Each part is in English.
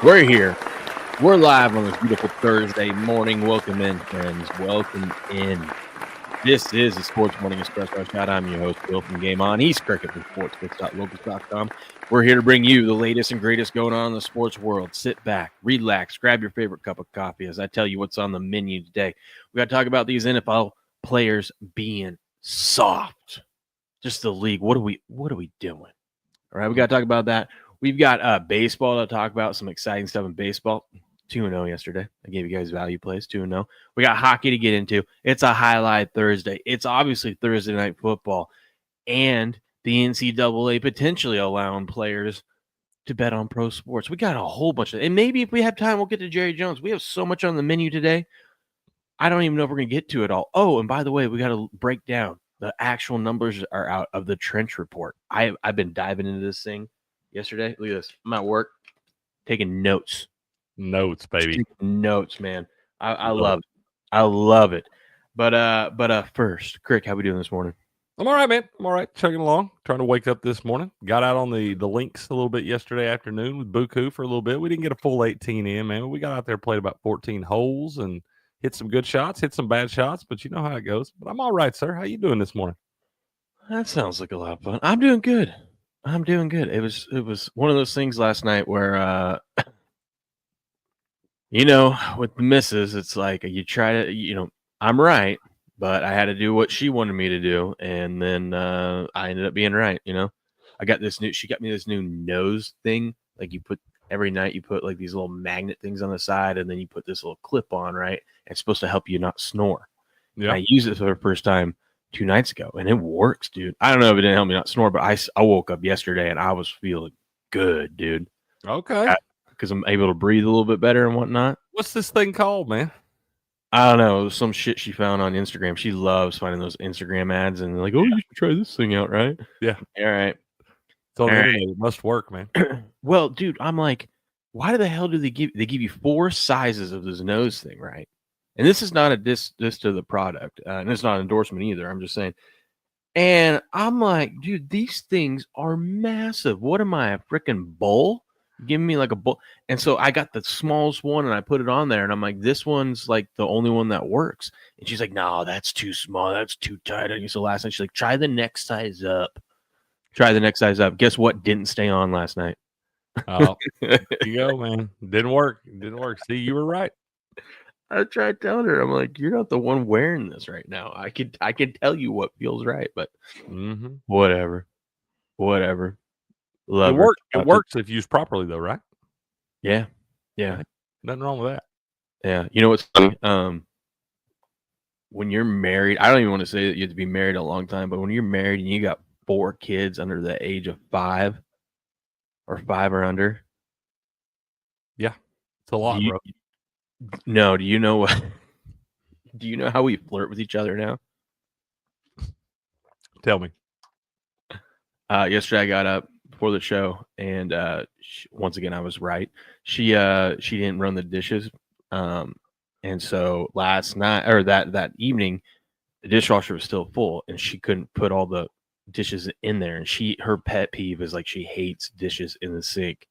We're here. We're live on this beautiful Thursday morning. Welcome in, friends. Welcome in. This is the Sports Morning Espresso Shot. I'm your host, Bill from Game On. He's Cricket from sportsfix.locals.com. We're here to bring you the latest and greatest going on in the sports world. Sit back, relax, grab your favorite cup of coffee as I tell you what's on the menu today. We got to talk about these NFL players being soft. Just the league. What are we doing? All right, we got to talk about that. We've got baseball to talk about, some exciting stuff in baseball. 2-0 yesterday. I gave you guys value plays, 2-0. We got hockey to get into. It's a highlight Thursday. It's obviously Thursday night football. And the NCAA potentially allowing players to bet on pro sports. We got a whole bunch of – and maybe if we have time, we'll get to Jerry Jones. We have so much on the menu today. I don't even know if we're going to get to it all. Oh, and by the way, we got to break down. The actual numbers are out of the trench report. I've been diving into this thing yesterday. Look at this. I'm at work taking notes. Notes, baby. Notes, man. I love it. I love it. But first, Crick, how we doing this morning? I'm all right, man. I'm all right. Chugging along. Trying to wake up this morning. Got out on the links a little bit yesterday afternoon with Buku for a little bit. We didn't get a full 18 in, man. We got out there, played about 14 holes, and hit some good shots, hit some bad shots, but you know how it goes. But I'm all right, sir. How you doing this morning? That sounds like a lot of fun. I'm doing good. It was one of those things last night where with the misses, it's like you try to, I'm right, but I had to do what she wanted me to do, and then I ended up being right. She got me this new nose thing. Like every night you put like these little magnet things on the side, and then you put this little clip on, right? It's supposed to help you not snore. Yeah. I used it for the first time 2 nights ago, and it works, dude. I don't know if it didn't help me not snore, but I woke up yesterday and I was feeling good, dude. Okay. Because I'm able to breathe a little bit better and whatnot. What's this thing called, man? I don't know. It was some shit she found on Instagram. She loves finding those Instagram ads and like, oh, you should try this thing out, right? Yeah. All right. It's on the internet. It must work, man. Well, dude, I'm like, why the hell do they give you 4 sizes of this nose thing, right? And this is not a diss to the product, and it's not an endorsement either. I'm just saying. And I'm like, dude, these things are massive. What am I, a freaking bull? Give me like a bull. And so I got the smallest one and I put it on there, and I'm like, this one's like the only one that works. And she's like, no, that's too small. That's too tight. And so last night she's like, try the next size up. Guess what didn't stay on last night? Oh, there you go, man. Didn't work. See, you were right. I tried telling her, I'm like, you're not the one wearing this right now. I could tell you what feels right, but whatever. Love it works if used properly, though, right? Yeah. Nothing wrong with that. Yeah. You know what's funny? When you're married, I don't even want to say that you have to be married a long time, but when you're married and you got 4 kids under the age of 5 or 5 or under. Yeah. It's a lot, bro. No, do you know what? Do you know how we flirt with each other now? Tell me. Yesterday I got up before the show, and once again I was right. She didn't run the dishes, and so last night or that evening, the dishwasher was still full, and she couldn't put all the dishes in there. And her pet peeve is like she hates dishes in the sink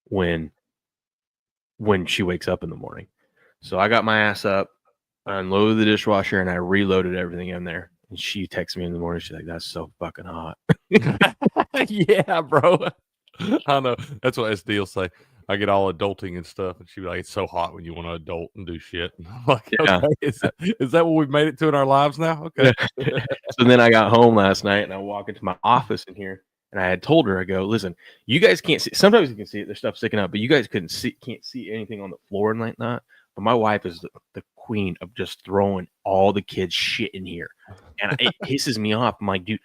when she wakes up in the morning. So I got my ass up, I unloaded the dishwasher, and I reloaded everything in there. And she texts me in the morning. She's like, that's so fucking hot. Yeah, bro. I know. That's what SD will say. I get all adulting and stuff. And she'd be like, it's so hot when you want to adult and do shit. And I'm like, yeah. Okay, is that what we've made it to in our lives now? Okay. So then I got home last night, and I walk into my office in here. And I had told her, I go, listen, you guys can't see. Sometimes you can see it. There's stuff sticking out, but you guys can't see anything on the floor and like that. But my wife is the queen of just throwing all the kids' shit in here. And it pisses me off. I'm like, dude,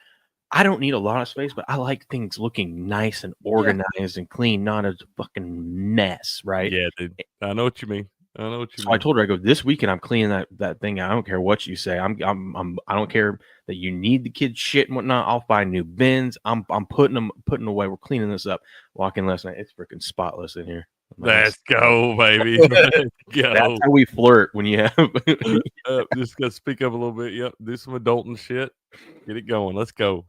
I don't need a lot of space, but I like things looking nice and organized and clean, not a fucking mess, right? Yeah, dude. I know what you mean. I told her, I go, this weekend I'm cleaning that thing. I don't care what you say. I don't care that you need the kids' shit and whatnot. I'll find new bins. I'm putting away. We're cleaning this up. Walking last night, it's freaking spotless in here. Let's go, baby. Let's go. That's how we flirt when you have. Just gotta speak up a little bit. Yep, do some adulting shit. Get it going. Let's go.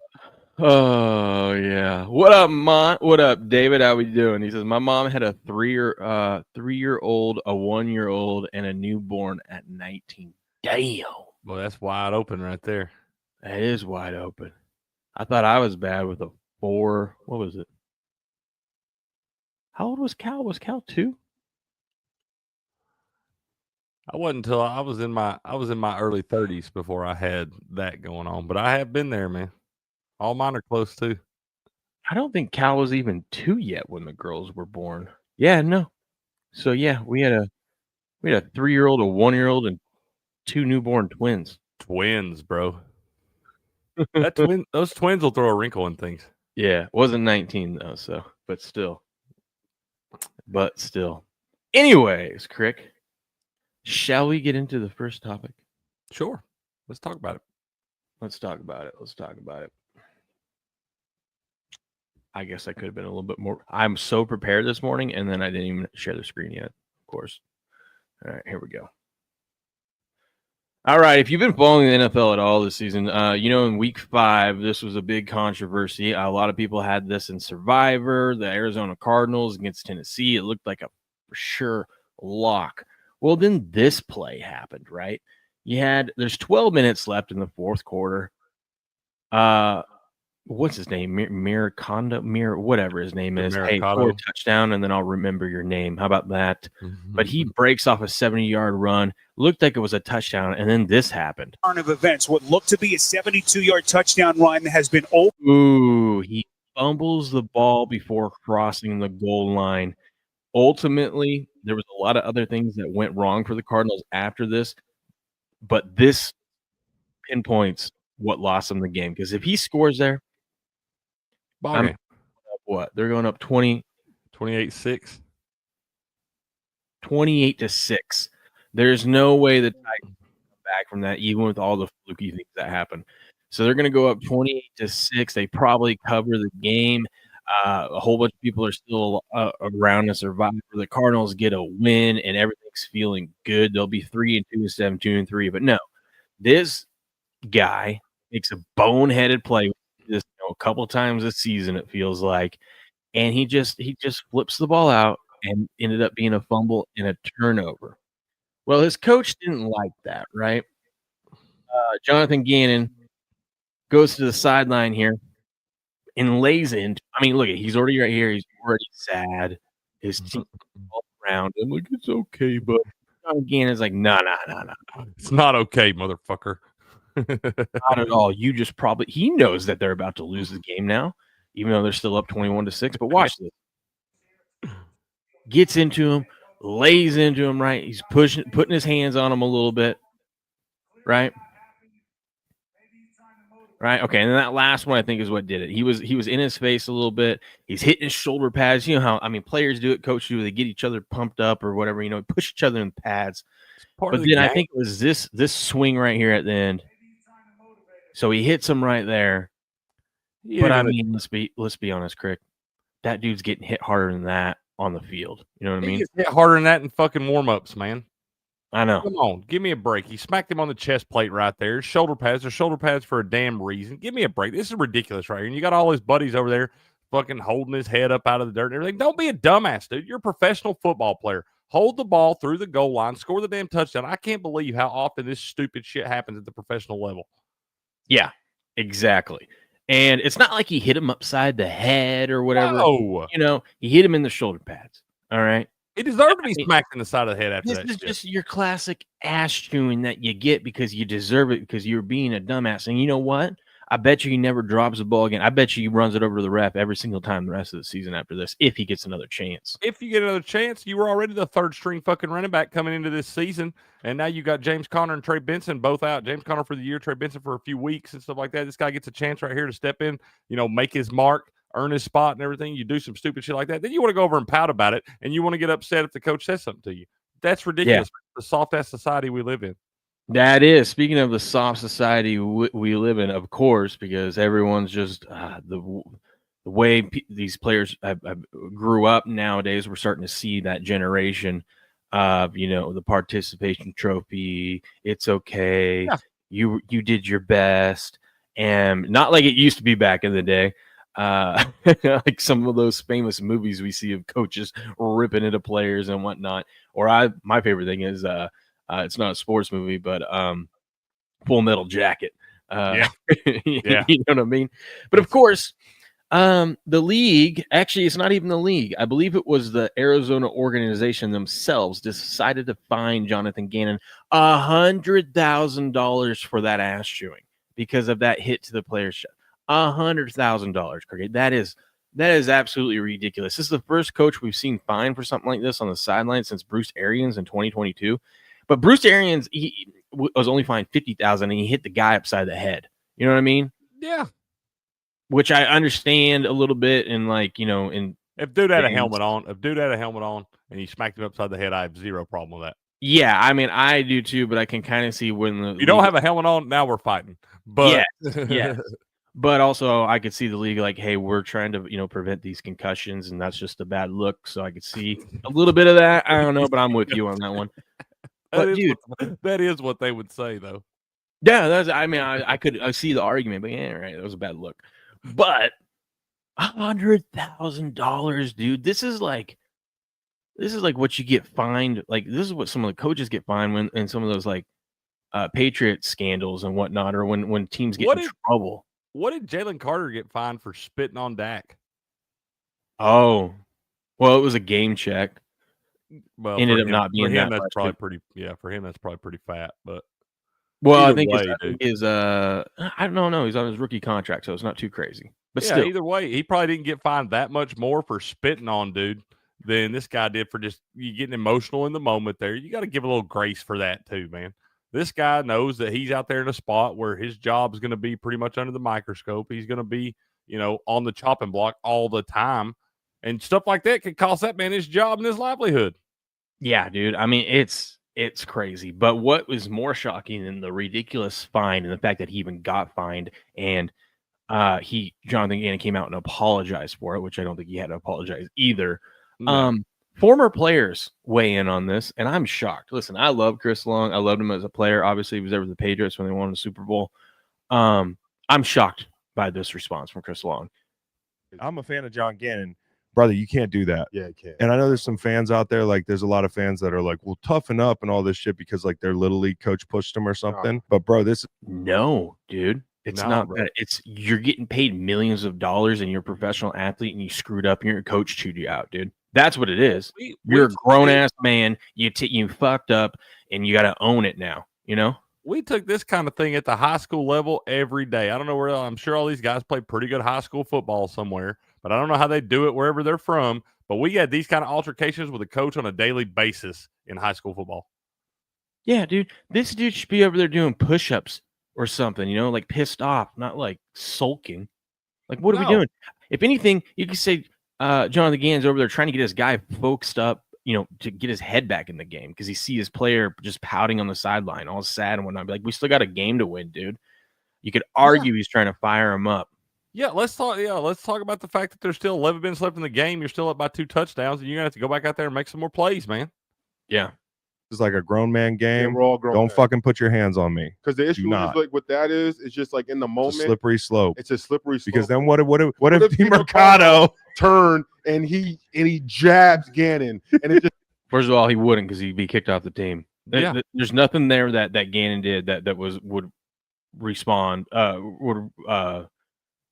Oh yeah. What up, Mont? What up, David? How we doing? He says my mom had a 3-year-old, a 1-year-old, and a newborn at 19. Damn. Well, that's wide open right there. That is wide open. I thought I was bad with a 4. What was it? How old was Cal? Was Cal 2? I wasn't until I was in my early 30s before I had that going on. But I have been there, man. All mine are close too. I don't think Cal was even 2 yet when the girls were born. Yeah, no. So yeah, we had a 3-year-old, a 1-year-old, and 2 newborn twins. Twins, bro. Those twins will throw a wrinkle in things. Yeah, wasn't 19 though, so but still. Anyways, Crick, shall we get into the first topic? Sure. Let's talk about it. Let's talk about it. I guess I could have been a little bit more. I'm so prepared this morning, and then I didn't even share the screen yet, of course. All right, here we go. All right, if you've been following the NFL at all this season, in Week 5, this was a big controversy. A lot of people had this in Survivor, the Arizona Cardinals against Tennessee. It looked like a for sure lock. Well, then this play happened, right? There's 12 minutes left in the fourth quarter. What's his name? Whatever his name is. Hey, score a touchdown, and then I'll remember your name. How about that? Mm-hmm. But he breaks off a 70-yard run. Looked like it was a touchdown, and then this happened. Turn of events. What looked to be a 72-yard touchdown run has been over. Ooh, he fumbles the ball before crossing the goal line. Ultimately, there was a lot of other things that went wrong for the Cardinals after this, but this pinpoints what lost them the game. Because if he scores there, what? They're going up 28-6. 28-6. There's no way the Titans come back from that, even with all the fluky things that happen. So they're going to go up 28-6. They probably cover the game. A whole bunch of people are still around to survive. The Cardinals get a win, and everything's feeling good. They'll be 3-2 instead of 2-3. But no, this guy makes a boneheaded play this a couple times this season, it feels like, and he just flips the ball out and ended up being a fumble and a turnover. Well, his coach didn't like that, right? Jonathan Gannon goes to the sideline here and lays in. I mean, look, he's already right here. He's already sad. His team all around him. Like, it's okay, but Jonathan Gannon's like, no. It's not okay, motherfucker. Not at all. He knows that they're about to lose the game now, even though they're still up 21-6. But watch this. Gets into him, lays into him, right? He's putting his hands on him a little bit, right? Right. Okay. And then that last one, I think, is what did it. He was in his face a little bit. He's hitting his shoulder pads. You know how players do it, coaches do. They get each other pumped up or whatever. Push each other in the pads. But then I think it was this swing right here at the end. So he hits him right there. But let's be honest, Crick. That dude's getting hit harder than that on the field. You know what I mean? He gets hit harder than that in fucking warm-ups, man. I know. Come on, give me a break. He smacked him on the chest plate right there. Shoulder pads. They're shoulder pads for a damn reason. Give me a break. This is ridiculous right here. And you got all his buddies over there fucking holding his head up out of the dirt and everything. Don't be a dumbass, dude. You're a professional football player. Hold the ball through the goal line. Score the damn touchdown. I can't believe how often this stupid shit happens at the professional level. Yeah, exactly. And it's not like he hit him upside the head or whatever. No. He hit him in the shoulder pads. All right. He deserved to be smacked in the side of the head after that. This is just your classic ass chewing that you get because you deserve it because you're being a dumbass. And you know what? I bet you he never drops the ball again. I bet you he runs it over to the ref every single time the rest of the season after this, if he gets another chance. If you get another chance, you were already the third string fucking running back coming into this season. And now you got James Conner and Trey Benson both out. James Conner for the year, Trey Benson for a few weeks and stuff like that. This guy gets a chance right here to step in, make his mark, earn his spot and everything. You do some stupid shit like that. Then you want to go over and pout about it, and you want to get upset if the coach says something to you. That's ridiculous. Yeah. The soft-ass society we live in. That is. Speaking of the soft society we live in, of course, because everyone's just the way these players grew up nowadays, we're starting to see that generation of, the participation trophy. It's okay. Yeah. You did your best. and not like it used to be back in the day. Like some of those famous movies we see of coaches ripping into players and whatnot. Or my favorite thing is it's not a sports movie, but Full Metal Jacket. Yeah. You know what I mean? But of course, the league, actually, it's not even the league. I believe it was the Arizona organization themselves decided to fine Jonathan Gannon $100,000 for that ass chewing because of that hit to the player's chest. $100,000, Cricket. That is absolutely ridiculous. This is the first coach we've seen fined for something like this on the sideline since Bruce Arians in 2022. But Bruce Arians, he was only fined $50,000 and he hit the guy upside the head. You know what I mean? Yeah. Which I understand a little bit, and like, you know, in if dude had a helmet on, and he smacked him upside the head, I have zero problem with that. Yeah, I mean, I do too, but I can kind of see when you don't have a helmet on, now we're fighting. But yeah. But also, I could see the league like, hey, we're trying to, you know, prevent these concussions, and that's just a bad look. So I could see a little bit of that. I don't know, but I'm with you on that one. But dude, that is what they would say, though. Yeah, that's. I mean, I could see the argument, but yeah, right, that was a bad look. But $100,000, dude. This is like what you get fined. Like, this is what some of the coaches get fined when in some of those like Patriot scandals and whatnot, or when teams get in trouble. What did Jalen Carter get fined for spitting on Dak? Oh, well, it was a game check. Well, ended up not being that. That's probably pretty. Yeah, for him, that's probably pretty fat. But well, I think his I don't know. He's on his rookie contract, so it's not too crazy. But still, either way, he probably didn't get fined that much more for spitting on dude than this guy did for just you getting emotional in the moment. There, you got to give a little grace for that too, man. This guy knows that he's out there in a spot where his job is going to be pretty much under the microscope. He's going to be, you know, on the chopping block all the time, and stuff like that could cost that man his job and his livelihood. Yeah, dude. I mean, it's crazy. But what was more shocking than the ridiculous fine and the fact that he even got fined, and Jonathan Gannon came out and apologized for it, which I don't think he had to apologize either. No. Former players weigh in on this, and I'm shocked. Listen, I love Chris Long. I loved him as a player. Obviously, he was there with the Patriots when they won the Super Bowl. I'm shocked by this response from Chris Long. I'm a fan of John Gannon. Brother, you can't do that. Yeah, you can't. And I know there's some fans out there, like there's a lot of fans that are like, well, toughen up and all this shit because like their little league coach pushed them or something. But bro, no, dude. It's not that. It's you're getting paid millions of dollars and you're a professional athlete and you screwed up and your coach chewed you out, dude. That's what it is. You're a grown ass man. You fucked up and you got to own it now. You know. We took this kind of thing at the high school level every day. I don't know where. I'm sure all these guys play pretty good high school football somewhere, but I don't know how they do it wherever they're from. But we had these kind of altercations with a coach on a daily basis in high school football. Yeah, dude. This dude should be over there doing push-ups or something, you know, like pissed off, not like sulking. Like, what are we doing? If anything, you could say Jonathan Gannon's over there trying to get his guy focused up, you know, to get his head back in the game because he see his player just pouting on the sideline, all sad and whatnot. Be like, we still got a game to win, dude. You could argue he's trying to fire him up. Yeah, let's talk about the fact that there's still 11 minutes left in the game. You're still up by 2 touchdowns, and you're gonna have to go back out there and make some more plays, man. Yeah. It's like a grown man game. Yeah, we're all grown. Don't fucking put your hands on me. Because the issue is like what that is. It's just like in the moment. It's a slippery slope. It's a slippery slope. Because then what if DeMarcado turned and he jabs Gannon and it just. First of all, he wouldn't because he'd be kicked off the team. Yeah. There's nothing there that Gannon did that would respond would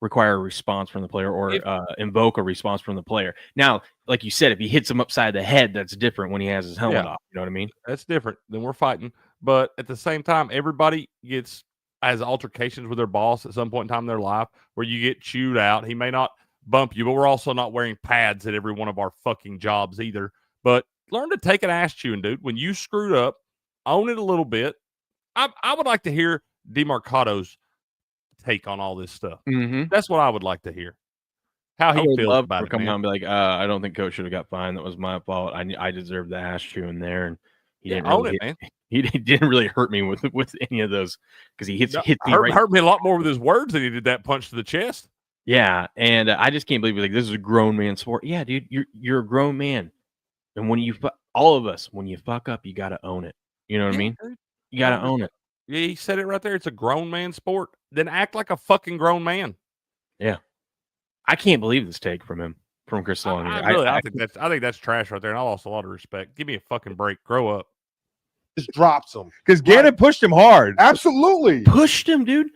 require a response from the player or invoke a response from the player. Now, like you said, if he hits him upside the head, that's different when he has his helmet off. You know what I mean? That's different. Then we're fighting. But at the same time, everybody has altercations with their boss at some point in time in their life where you get chewed out. He may not bump you, but we're also not wearing pads at every one of our fucking jobs either. But learn to take an ass chewing, dude. When you screwed up, own it a little bit. I would like to hear DeMarcado's take on all this stuff. Mm-hmm. That's what I would like to hear. How he feels about it. Come on, and be like, I don't think coach should have got fined. That was my fault. I deserved the ass chewing there, and he didn't own really it, man. He didn't really hurt me with any of those because he hit me hurt me a lot more with his words than he did that punch to the chest. Yeah, and I just can't believe like this is a grown man sport. Yeah, dude, you're a grown man, and when you all of us when you fuck up, you got to own it. You know what I mean? You got to own it. Yeah, he said it right there. It's a grown man sport. Then act like a fucking grown man. Yeah. I can't believe this take from Chris Long. I think that's trash right there, and I lost a lot of respect. Give me a fucking break. Grow up. Just drops him. Because Gannon pushed him hard. Absolutely. Pushed him, dude.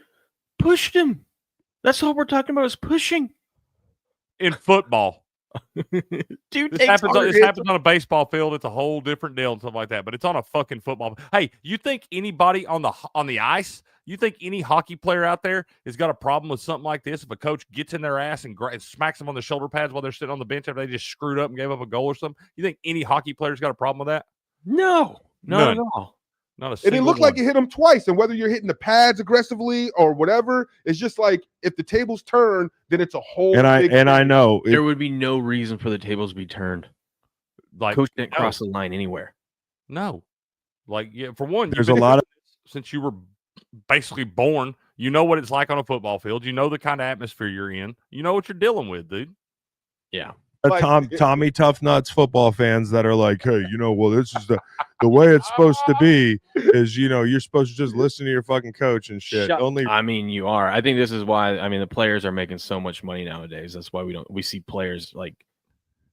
Pushed him. That's all we're talking about is pushing. In football. Dude, This happens on a baseball field. It's a whole different deal and stuff like that. But it's on a fucking football. Hey, you think anybody on the ice? You think any hockey player out there has got a problem with something like this? If a coach gets in their ass and smacks them on the shoulder pads while they're sitting on the bench after they just screwed up and gave up a goal or something, you think any hockey player's got a problem with that? No, not None. at all. Not a And single it looked one. like it hit him twice. And whether you're hitting the pads aggressively or whatever, it's just like if the tables turn, then it's a whole. I know There would be no reason for the tables to be turned. Like, Coach didn't cross the line anywhere. No. Like, yeah, for one, There's a lot of since you were basically born, you know what it's like on a football field. You know the kind of atmosphere you're in. You know what you're dealing with, dude. Yeah. Tommy Tough Nuts football fans that are like, hey, well, this is the way it's supposed to be is, you're supposed to just listen to your fucking coach and shit. I mean, you are. I think this is why, the players are making so much money nowadays. That's why we see players like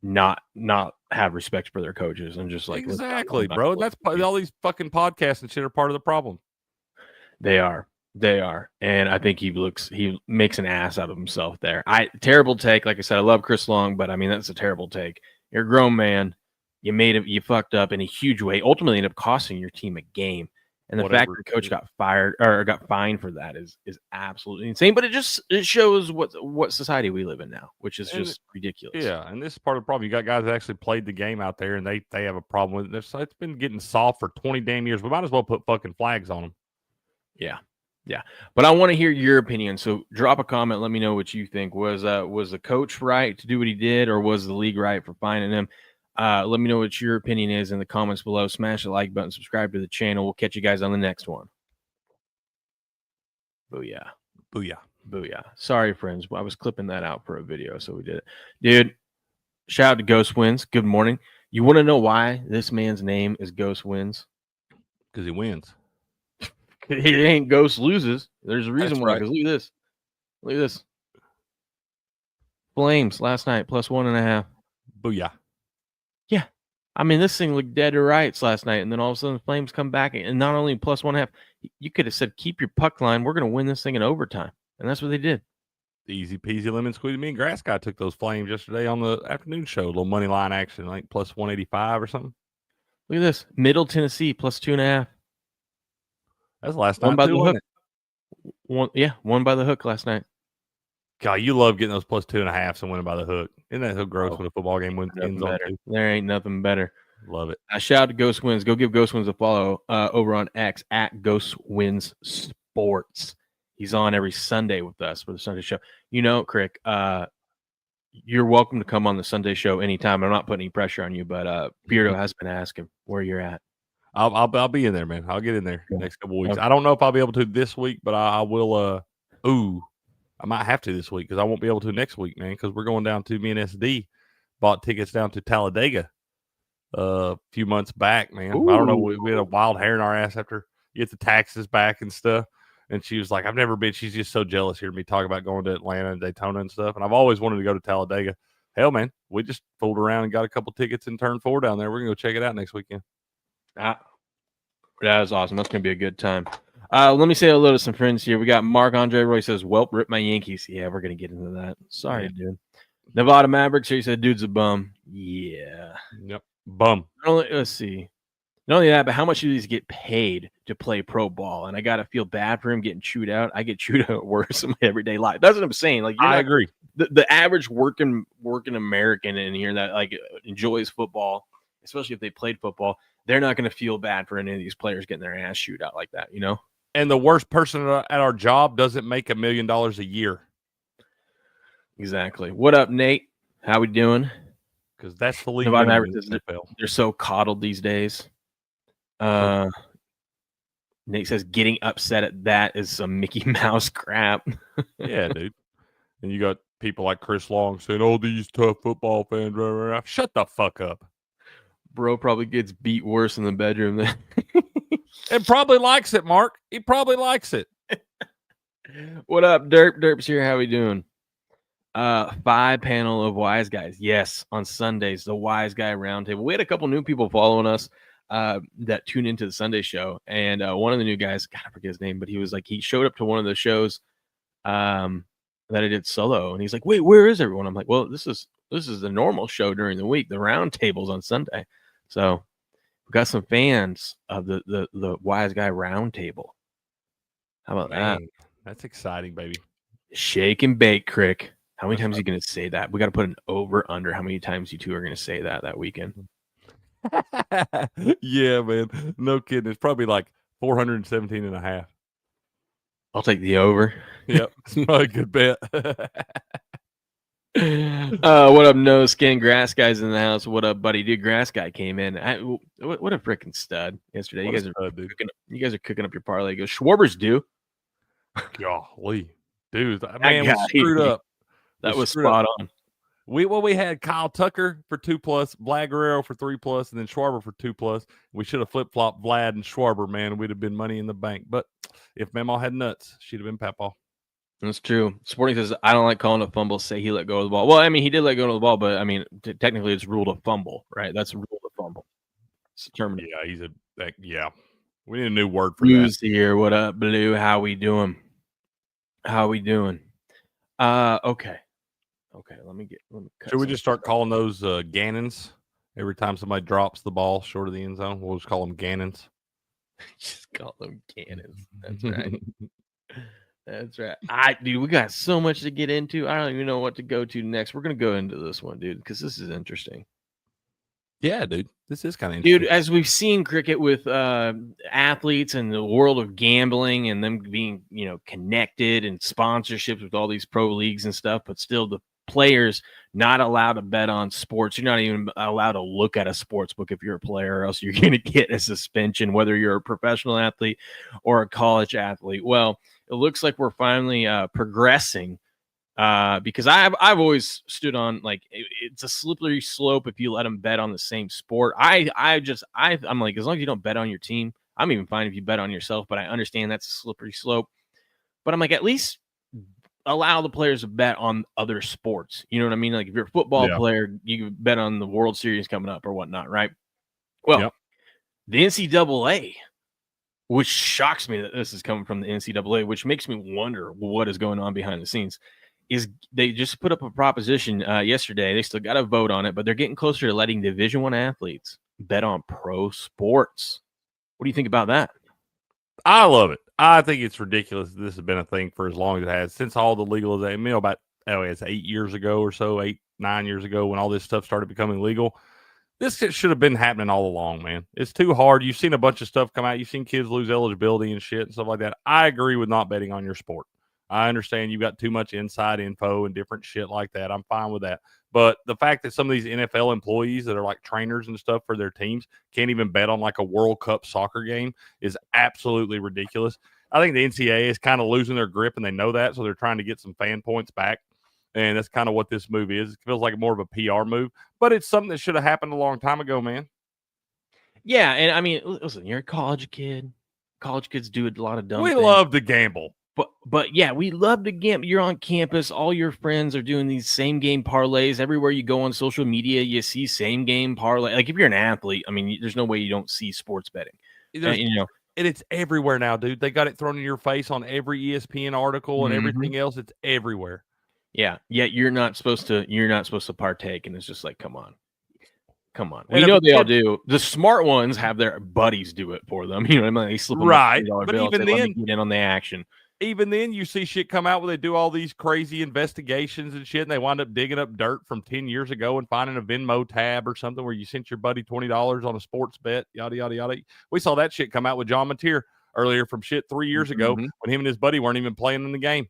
not have respect for their coaches and just like, exactly, bro. That's all these fucking podcasts and shit are part of the problem. They are. And I think he makes an ass out of himself there. Terrible take. Like I said, I love Chris Long, but that's a terrible take. You're a grown man. You fucked up in a huge way. Ultimately ended up costing your team a game. And the fact that the coach got fired or got fined for that is absolutely insane. But it shows what society we live in now, which is just ridiculous. Yeah, and this is part of the problem. You got guys that actually played the game out there, and they have a problem with it. It's been getting soft for 20 damn years. We might as well put fucking flags on them. Yeah. But I want to hear your opinion. So drop a comment. Let me know what you think. Was the coach right to do what he did, or was the league right for fining him? Let me know what your opinion is in the comments below. Smash the like button, subscribe to the channel. We'll catch you guys on the next one. Booyah. Booyah. Booyah. Sorry, friends. I was clipping that out for a video, so we did it. Dude, shout out to Ghost Wins. Good morning. You want to know why this man's name is Ghost Wins? Because he wins. It ain't Ghost loses. There's a reason That's why. right. Because look at this. Flames last night plus 1.5. Booyah. Yeah. This thing looked dead to rights last night, and then all of a sudden the Flames come back, and not only plus 1.5, you could have said, keep your puck line. We're going to win this thing in overtime. And that's what they did. Easy peasy lemon squeezy. Me and Grass Guy took those Flames yesterday on the afternoon show. A little money line action, like plus 185 or something. Look at this. Middle Tennessee plus 2.5. That's the last One night. by the hook. One by the hook last night. God, you love getting those plus 2.5 and winning by the hook. Isn't that so gross when a football game ends on 2? There ain't nothing better. Love it. Shout out to Ghost Wins. Go give Ghost Wins a follow over on X at Ghost Wins Sports. He's on every Sunday with us for the Sunday show. Crick, you're welcome to come on the Sunday show anytime. I'm not putting any pressure on you, but Beardo has been asking where you're at. I'll be in there, man. I'll get in there next couple weeks. Okay. I don't know if I'll be able to this week, but I will. I might have to this week because I won't be able to next week, man. Because we're going down to me and SD bought tickets down to Talladega a few months back, man. Ooh. I don't know. We had a wild hair in our ass after you get the taxes back and stuff. And she was like, "I've never been." She's just so jealous hearing me talk about going to Atlanta and Daytona and stuff. And I've always wanted to go to Talladega. Hell, man, we just fooled around and got a couple tickets and turned 4 down there. We're gonna go check it out next weekend. That is awesome. That's going to be a good time. Let me say hello to some friends here. We got Mark Andre Roy says, "Welp, rip my Yankees." Yeah, we're going to get into that. Sorry, dude. Nevada Mavericks here. He said, "Dude's a bum." Yeah. Yep. Bum. Let's see. Not only that, but how much do these get paid to play pro ball? And I got to feel bad for him getting chewed out. I get chewed out worse in my everyday life. That's what I'm saying. Like, I agree. The average working American in here that like enjoys football, especially if they played football, they're not going to feel bad for any of these players getting their ass chewed out like that, And the worst person at our job doesn't make $1 million a year. Exactly. What up, Nate? How we doing? Because that's the league. They're so coddled these days. Nate says getting upset at that is some Mickey Mouse crap. Yeah, dude. And you got people like Chris Long saying, "Oh, these tough football fans." Rah, rah. Shut the fuck up. Bro probably gets beat worse in the bedroom than And probably likes it, Mark. He probably likes it. What up, Derp? Derp's here. How we doing? 5 panel of wise guys. Yes, on Sundays, the wise guy roundtable. We had a couple new people following us that tune into the Sunday show, and one of the new guys, God, I forget his name, but he was like, he showed up to one of the shows that I did solo, and he's like, "Wait, where is everyone?" I'm like, "Well, this is the normal show during the week. The roundtables on Sunday." So we got some fans of the wise guy roundtable. How about that? That's exciting, baby. Shake and bake, Crick. How many times are you going to say that? We got to put an over under how many times you two are going to say that weekend. Yeah, man. No kidding. It's probably like 417 and a half. I'll take the over. Yep. It's probably a good bet. What up, No Skin Grass Guys in the house? What up, buddy? Dude, Grass Guy came in. What a freaking stud yesterday. You guys are cooking up your parlay. He goes, Schwarber's due. Golly. Dude, man, we screwed up. That was spot on. We had Kyle Tucker for 2+, Vlad Guerrero for 3+, and then Schwarber for 2+. We should have flip-flopped Vlad and Schwarber, man. We'd have been money in the bank. But if Memo had nuts, she'd have been Papaw. That's true. Sporting says, I don't like calling a fumble. Say he let go of the ball. Well, I mean, he did let go of the ball, but I mean, technically it's ruled a fumble, right? That's ruled a fumble. It's determined. Yeah, we need a new word for Blue's that. Here. What up, Blue? How we doing? Okay, let me cut. Should we just start calling those Gannons every time somebody drops the ball short of the end zone? We'll just call them Gannons. Just call them Gannons. That's right. That's right. Dude, we got so much to get into. I don't even know what to go to next. We're gonna go into this one, dude, because this is interesting. Yeah, dude. This is kind of interesting. Dude, as we've seen cricket with athletes and the world of gambling and them being, connected and sponsorships with all these pro leagues and stuff, but still the players not allowed to bet on sports. You're not even allowed to look at a sports book if you're a player, or else you're going to get a suspension, whether you're a professional athlete or a college athlete. Well, it looks like we're finally progressing. Because I've always stood on, like, it's a slippery slope if you let them bet on the same sport. I'm like, as long as you don't bet on your team, I'm even fine if you bet on yourself, but I understand that's a slippery slope. But I'm like, at least allow the players to bet on other sports. You know what I mean? Like, if you're a football player, you can bet on the World Series coming up or whatnot, right? Well, the NCAA, which shocks me that this is coming from the NCAA, which makes me wonder what is going on behind the scenes, is they just put up a proposition yesterday. They still got to vote on it, but they're getting closer to letting Division I athletes bet on pro sports. What do you think about that? I love it. I think it's ridiculous. This has been a thing for as long as it has, since all the legalization, it's 8 years ago or so, 9 years ago, when all this stuff started becoming legal. This should have been happening all along, man. It's too hard. You've seen a bunch of stuff come out. You've seen kids lose eligibility and shit and stuff like that. I agree with not betting on your sport. I understand you've got too much inside info and different shit like that. I'm fine with that. But the fact that some of these NFL employees that are like trainers and stuff for their teams can't even bet on like a World Cup soccer game is absolutely ridiculous. I think the NCAA is kind of losing their grip, and they know that, so they're trying to get some fan points back. And that's kind of what this move is. It feels like more of a PR move, but it's something that should have happened a long time ago, man. Yeah, and I mean, listen, you're a college kid. College kids do a lot of dumb things. We love to gamble. But yeah, we love to gamble. You're on campus. All your friends are doing these same game parlays. Everywhere you go on social media, you see same game parlay. Like, if you're an athlete, I mean, there's no way you don't see sports betting. And it's everywhere now, dude. They got it thrown in your face on every ESPN article and everything else. It's everywhere. Yeah. Yet you're not supposed to partake. And it's just like, come on. We know they all do. The smart ones have their buddies do it for them. You know what I mean? They slip them right. $3 But bill even and say, then, let me get in on the action. Even then, you see shit come out where they do all these crazy investigations and shit, and they wind up digging up dirt from 10 years ago and finding a Venmo tab or something where you sent your buddy $20 on a sports bet, yada, yada, yada. We saw that shit come out with John Mateer earlier from shit 3 years ago when him and his buddy weren't even playing in the game.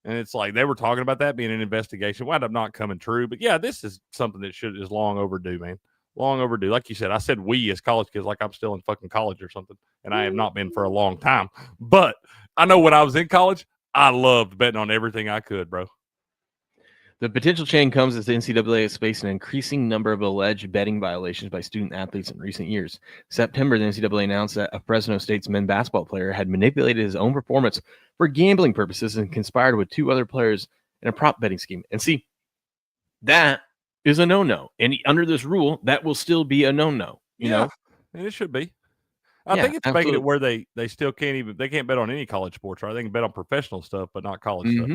And it's like they were talking about that being an investigation. Wound up not coming true. But, yeah, this is something that is long overdue, man. Long overdue. Like you said, I said we as college kids like I'm still in fucking college or something, and I have not been for a long time. But I know when I was in college, I loved betting on everything I could, bro. The potential change comes as the NCAA has faced an increasing number of alleged betting violations by student athletes in recent years. September, the NCAA announced that a Fresno State's men's basketball player had manipulated his own performance for gambling purposes and conspired with 2 other players in a prop betting scheme. And see, that is a no-no. And under this rule, that will still be a no-no. You know, and it should be. I Yeah, think it's making absolutely. it where they still can't bet on any college sports, right? They can bet on professional stuff, but not college stuff.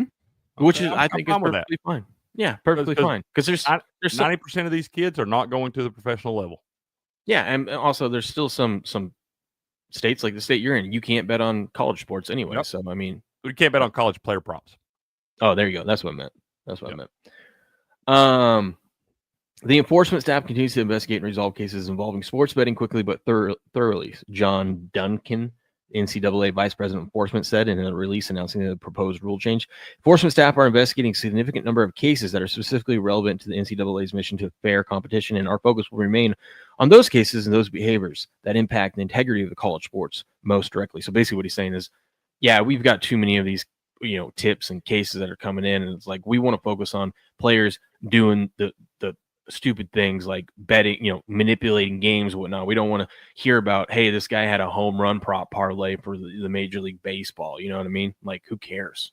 Which Okay, is, I think, is fine with that. perfectly fine. Yeah, perfectly 'Cause fine. Because there's 90% of these kids are not going to the professional level. yeah, and also there's still some states like the state you're in, you can't bet on college sports anyway. Yep. So I mean, We can't bet on college player props. oh, there you go. That's what I meant. That's what I meant. The enforcement staff continues to investigate and resolve cases involving sports betting quickly but thoroughly. John Duncan, NCAA Vice President of Enforcement, said in a release announcing the proposed rule change. Enforcement staff are investigating a significant number of cases that are specifically relevant to the NCAA's mission to fair competition, and our focus will remain on those cases and those behaviors that impact the integrity of the college sports most directly. So basically what he's saying is, yeah, we've got too many of these, tips and cases that are coming in, and it's like we want to focus on players doing the stupid things like betting, manipulating games, whatnot. We don't want to hear about, hey, this guy had a home run prop parlay for the Major League Baseball. You know what I mean? Like, who cares?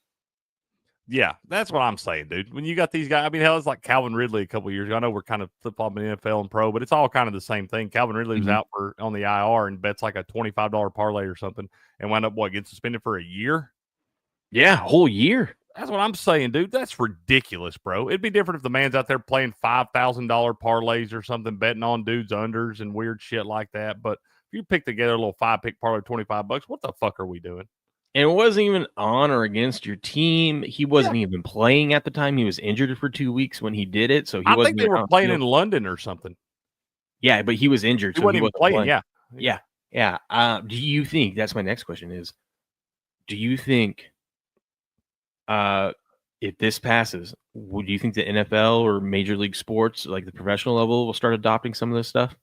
Yeah, that's what I'm saying, dude. When you got these guys, I mean, hell, it's like Calvin Ridley a couple years ago. I know we're kind of flip-flopping NFL and pro, but it's all kind of the same thing. Calvin Ridley was out on the IR and bets like a $25 parlay or something and wound up, getting suspended for a year? Yeah, whole year. That's what I'm saying, dude. That's ridiculous, bro. It'd be different if the man's out there playing $5,000 parlays or something, betting on dudes' unders and weird shit like that. But if you pick together a little 5-pick parlay, $25, what the fuck are we doing? And it wasn't even on or against your team. He wasn't even playing at the time. He was injured for 2 weeks when he did it. So he I wasn't think they were out playing field. in London or something. Yeah, but he was injured. He So wasn't even playing. Yeah. Do you think, that's my next question is, do you think if this passes, would you think the NFL or Major League Sports, like the professional level, will start adopting some of this stuff?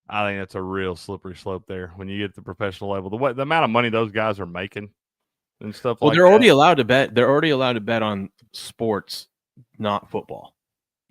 I think that's a real slippery slope there when you get to the professional level. The amount of money those guys are making and stuff like that. They're already allowed to bet. They're already allowed to bet on sports, not football.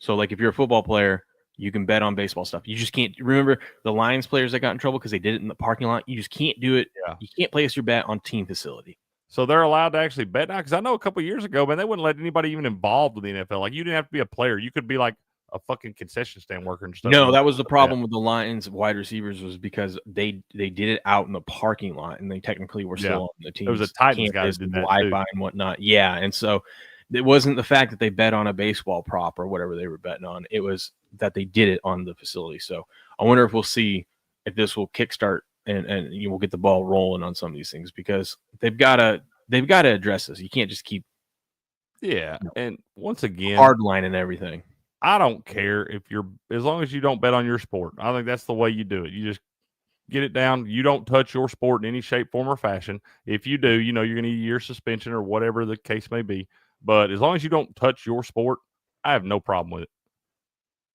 So, like, if you're a football player, you can bet on baseball stuff. You just can't. Remember the Lions players that got in trouble because they did it in the parking lot? You just can't do it. Yeah. You can't place your bet on team facility. So they're allowed to actually bet now? Because I know a couple of years ago, man, they wouldn't let anybody even involved with the NFL. Like, you didn't have to be a player. You could be like a fucking concession stand worker and stuff. No, that was the problem with the Lions wide receivers, was because they did it out in the parking lot, and they technically were still on the team. There was a Titans guy that did that Wi-Fi and whatnot. Yeah, and so it wasn't the fact that they bet on a baseball prop or whatever they were betting on. It was that they did it on the facility. So I wonder if we'll see if this will kickstart and you will get the ball rolling on some of these things, because they've got to address this. You can't just keep and once again, hardline and everything. I don't care if as long as you don't bet on your sport. I think that's the way you do it. You just get it down. You don't touch your sport in any shape, form, or fashion. If you do, you're going to need a year suspension or whatever the case may be. But as long as you don't touch your sport, I have no problem with it.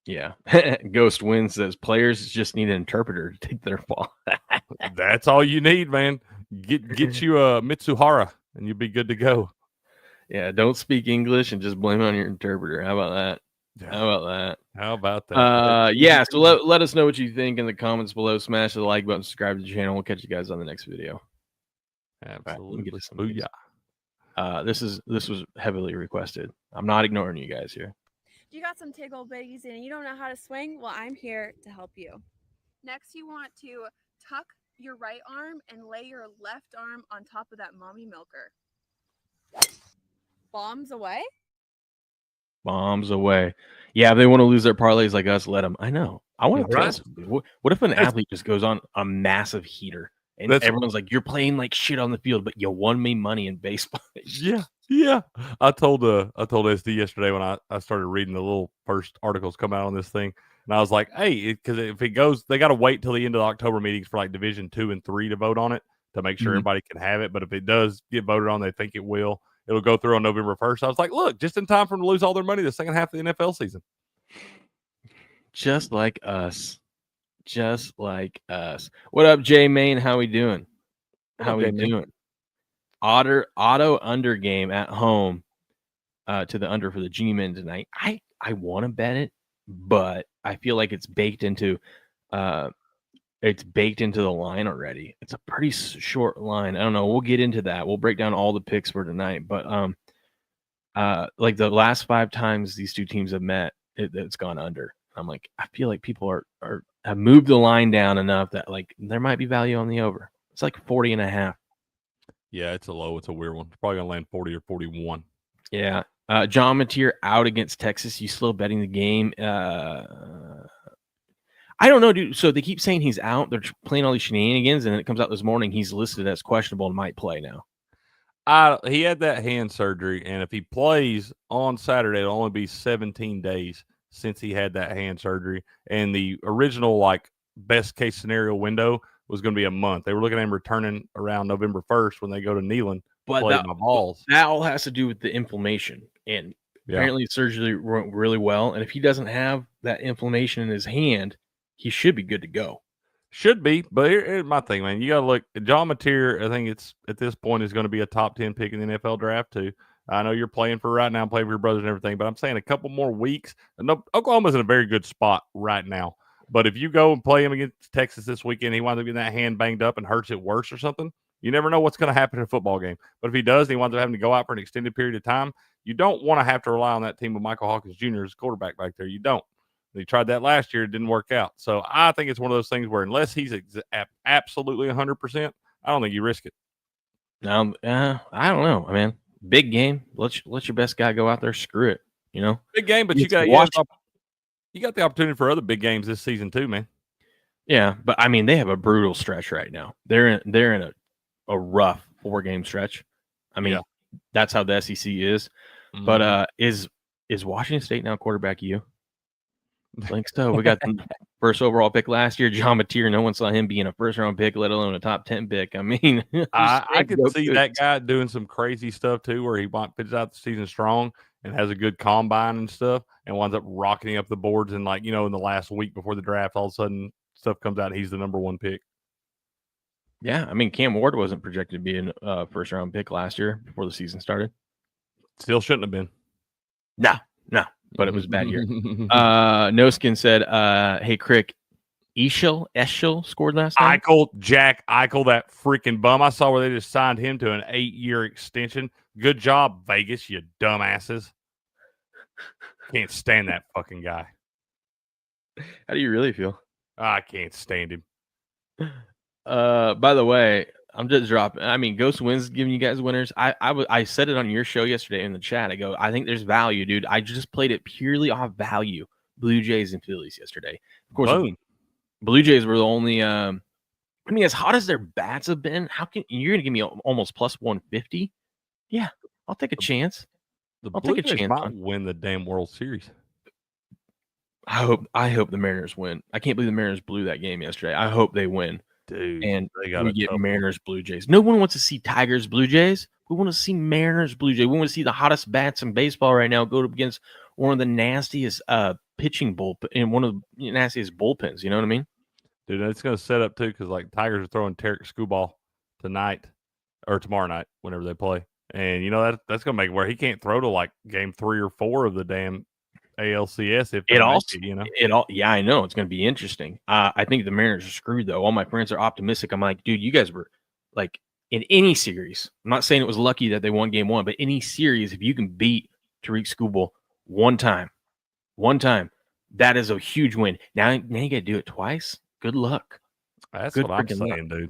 Yeah. Ghost Win says players just need an interpreter to take their ball. That's all you need, man. Get you a Mitsuhara and you'll be good to go. Yeah, don't speak English and just blame it on your interpreter. How about that? How about that? Yeah, so let us know what you think in the comments below. Smash the like button, subscribe to the channel. We'll catch you guys on the next video. Absolutely. Right, this was heavily requested. I'm not ignoring you guys here. You got some tickle bitties and you don't know how to swing? Well, I'm here to help you. Next, you want to tuck your right arm and lay your left arm on top of that mommy milker. Bombs away? Bombs away. Yeah, if they want to lose their parlays like us, let them. I know. I want to try something. What if an athlete just goes on a massive heater and everyone's like, you're playing like shit on the field, but you won me money in baseball? Yeah. I told SD yesterday when I started reading the little first articles come out on this thing, and I was like, hey, because if it goes, they got to wait till the end of the October meetings for like Division 2 and 3 to vote on it to make sure everybody can have it. But if it does get voted on, they think it will. It'll go through on November 1st. I was like, look, just in time for them to lose all their money the second half of the NFL season. Just like us. What up, Jay Main? How we doing? Auto under game at home. to the under for the G-Men tonight. I want to bet it, but I feel like it's baked into the line already. It's a pretty short line. I don't know. We'll get into that. We'll break down all the picks for tonight. But like the last 5 times these two teams have met, it's gone under. I'm like, I feel like people have moved the line down enough that like there might be value on the over. It's like 40.5. Yeah, it's a low. It's a weird one. It's probably gonna land 40 or 41. Yeah. John Mateer out against Texas. You still betting the game? I don't know, dude. So they keep saying he's out. They're playing all these shenanigans, and then it comes out this morning he's listed as questionable and might play now. He had that hand surgery, and if he plays on Saturday, it'll only be 17 days since he had that hand surgery. And the original, like, best case scenario window was going to be a month. They were looking at him returning around November 1st when they go to Neyland. But play my balls. That all has to do with the inflammation. And apparently the surgery went really well. And if he doesn't have that inflammation in his hand, he should be good to go. Should be, but here's my thing, man. You got to look. John Mateer, I think it's at this point is going to be a top 10 pick in the NFL draft too. I know you're playing for right now, playing for your brothers and everything, but I'm saying a couple more weeks. Oklahoma's in a very good spot right now. But if you go and play him against Texas this weekend, he winds up getting that hand banged up and hurts it worse or something. You never know what's going to happen in a football game. But if he does, and he winds up having to go out for an extended period of time, you don't want to have to rely on that team with Michael Hawkins Jr. as quarterback back there. You don't. He tried that last year. It didn't work out. So I think it's one of those things where unless he's absolutely 100%, I don't think you risk it. Now, I don't know, man. Big game. Let your best guy go out there. Screw it. You know, big game, but you got the opportunity for other big games this season too, man. Yeah, but I mean, they have a brutal stretch right now. They're in a rough 4-game stretch. I mean, that's how the SEC is. Mm-hmm. But is Washington State now quarterback you? Thanks, so. We got the first overall pick last year, John Mateer. No one saw him being a first-round pick, let alone a top 10 pick. I mean, I could see that guy doing some crazy stuff too, where he pitches out the season strong and has a good combine and stuff, and winds up rocketing up the boards. And in the last week before the draft, all of a sudden stuff comes out. He's the number 1 pick. Yeah, I mean, Cam Ward wasn't projected to be a first-round pick last year before the season started. Still shouldn't have been. No. But it was a bad year. No Skin said, hey, Crick, Eschel scored last night. Jack Eichel, that freaking bum. I saw where they just signed him to an 8-year extension. Good job, Vegas, you dumbasses. Can't stand that fucking guy. How do you really feel? I can't stand him. By the way, I'm just dropping. I mean, Ghost Wins giving you guys winners. I said it on your show yesterday in the chat. I go, I think there's value, dude. I just played it purely off value. Blue Jays and Phillies yesterday. Of course, Blue Jays were the only. I mean, as hot as their bats have been, how can you're going to give me almost plus 150? Yeah, I'll take a chance. I'll take a chance. Might win the damn World Series. I hope the Mariners win. I can't believe the Mariners blew that game yesterday. I hope they win. Dude, and we get Mariners Blue Jays. No one wants to see Tigers Blue Jays. We want to see Mariners Blue Jays. We want to see the hottest bats in baseball right now go up against one of the nastiest pitching bullpen and one of the nastiest bullpens. You know what I mean? Dude, it's going to set up too because like Tigers are throwing Tarek Skubal tonight or tomorrow night whenever they play, and that's going to make it where he can't throw to like game 3 or 4 of the damn ALCS. Yeah, I know it's going to be interesting. I think the Mariners are screwed though. All my friends are optimistic. I'm like, dude, you guys were like in any series. I'm not saying it was lucky that they won game 1, but any series, if you can beat Tariq Skubal one time, that is a huge win. Now you got to do it twice. Good luck. That's what I'm saying, dude.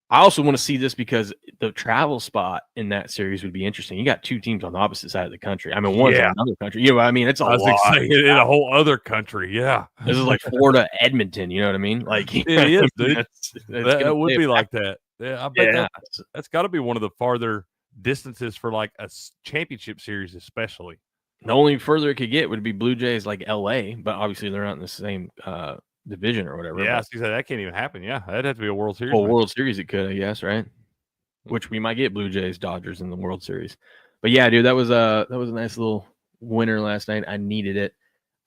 I also want to see this because the travel spot in that series would be interesting. You got 2 teams on the opposite side of the country. I mean, one's in another country. You know, I mean, it's a lot. In a whole other country. Yeah, this is like Florida, Edmonton. You know what I mean? Like it is, dude. That would be like that. Yeah, I bet that's got to be one of the farther distances for like a championship series, especially. The only further it could get would be Blue Jays like LA, but obviously they're not in the same division or whatever. Yeah, so that can't even happen. Yeah, that'd have to be a World Series. World Series it could, I guess, right? Which we might get Blue Jays, Dodgers in the World Series. But yeah, dude, that was a nice little winner last night. I needed it.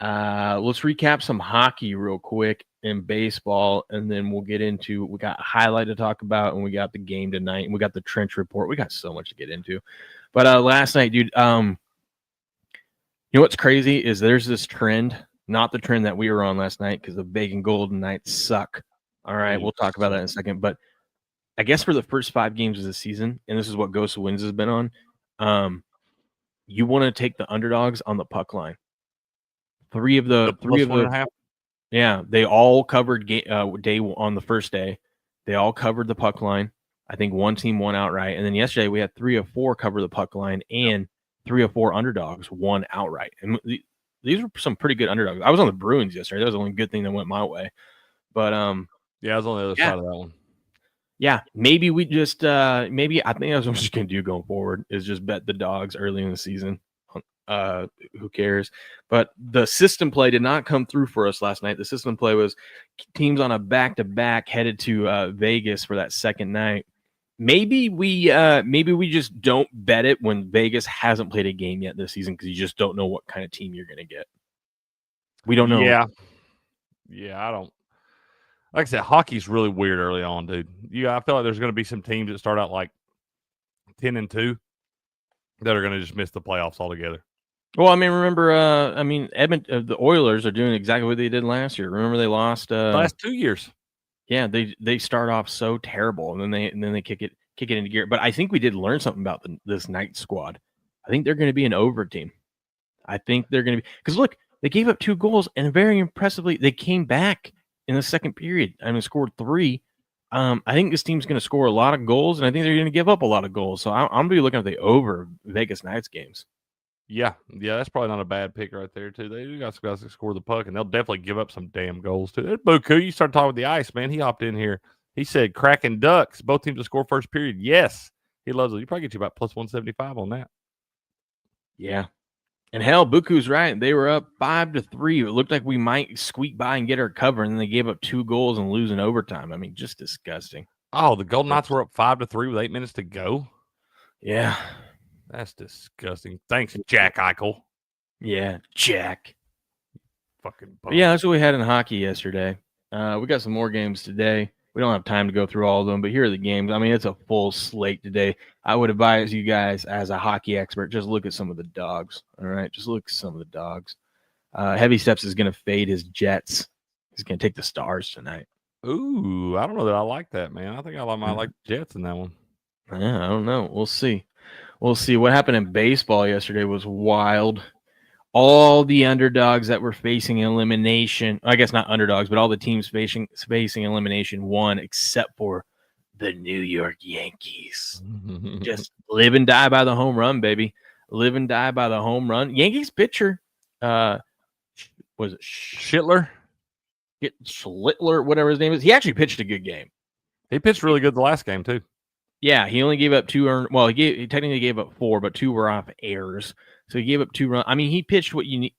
Let's recap some hockey real quick in baseball, and then we'll get into we got a highlight to talk about, and we got the game tonight, and we got the trench report. We got so much to get into. But last night, dude, You know what's crazy is there's this trend, not the trend that we were on last night because the Vegas Golden Knights suck. All right, we'll talk about that in a second. But I guess for the first 5 games of the season, and this is what Ghost of Wins has been on, you want to take the underdogs on the puck line. Three of the 1.5. Yeah, they all covered day on the first day. They all covered the puck line. I think one team won outright, and then yesterday we had 3 of 4 cover the puck line, and 3 of 4 underdogs won outright. And these were some pretty good underdogs. I was on the Bruins yesterday. That was the only good thing that went my way. But yeah, I was on the other side of that one. Yeah, maybe we just maybe I think that's what I'm just gonna do going forward is just bet the dogs early in the season. Who cares? But the system play did not come through for us last night. The system play was teams on a back-to-back headed to Vegas for that second night. Maybe we just don't bet it when Vegas hasn't played a game yet this season because you just don't know what kind of team you're gonna get. We don't know. Yeah, I don't. Like I said, hockey's really weird early on, dude. I feel like there's going to be some teams that start out like 10-2 that are going to just miss the playoffs altogether. Well, I mean, remember, Edmonton, the Oilers are doing exactly what they did last year. Remember, they lost last 2 years. Yeah, they start off so terrible, and then they kick it into gear. But I think we did learn something about this night squad. I think they're going to be an over team. I think they're going to be because look, they gave up 2 goals, and very impressively, they came back in the second period. I mean, scored 3. I think this team's going to score a lot of goals, and I think they're going to give up a lot of goals. So I'm going to be looking at the over Vegas Knights games. Yeah, that's probably not a bad pick right there, too. They got some guys that score the puck, and they'll definitely give up some damn goals, too. There's Buku. You start talking with the ice, man. He hopped in here. He said, cracking ducks, both teams to score first period. Yes, he loves it. You probably get you about plus 175 on that. Yeah. And hell, Buku's right. They were up 5-3. It looked like we might squeak by and get our cover, and then they gave up 2 goals and lose in overtime. I mean, just disgusting. Oh, the Golden Knights were up 5-3 with 8 minutes to go. Yeah. That's disgusting. Thanks, Jack Eichel. Yeah, Jack. Fucking bum. Yeah, that's what we had in hockey yesterday. We got some more games today. We don't have time to go through all of them, but here are the games. I mean, it's a full slate today. I would advise you guys, as a hockey expert, just look at some of the dogs. All right, just look at some of the dogs. Heavy Steps is going to fade his Jets. He's going to take the Stars tonight. Ooh, I don't know that I like that, man. I think I might like the Jets in that one. Yeah, I don't know. We'll see. We'll see. What happened in baseball yesterday was wild. All the underdogs that were facing elimination, I guess not underdogs, but all the teams facing elimination won except for the New York Yankees. Just live and die by the home run, baby. Live and die by the home run. Yankees pitcher, was it Schlittler? Schlittler, whatever his name is. He actually pitched a good game. He pitched really good the last game, too. Yeah, he only gave up 2 earned. Well, he technically gave up 4, but 2 were off errors. So he gave up 2 runs. I mean, he pitched what you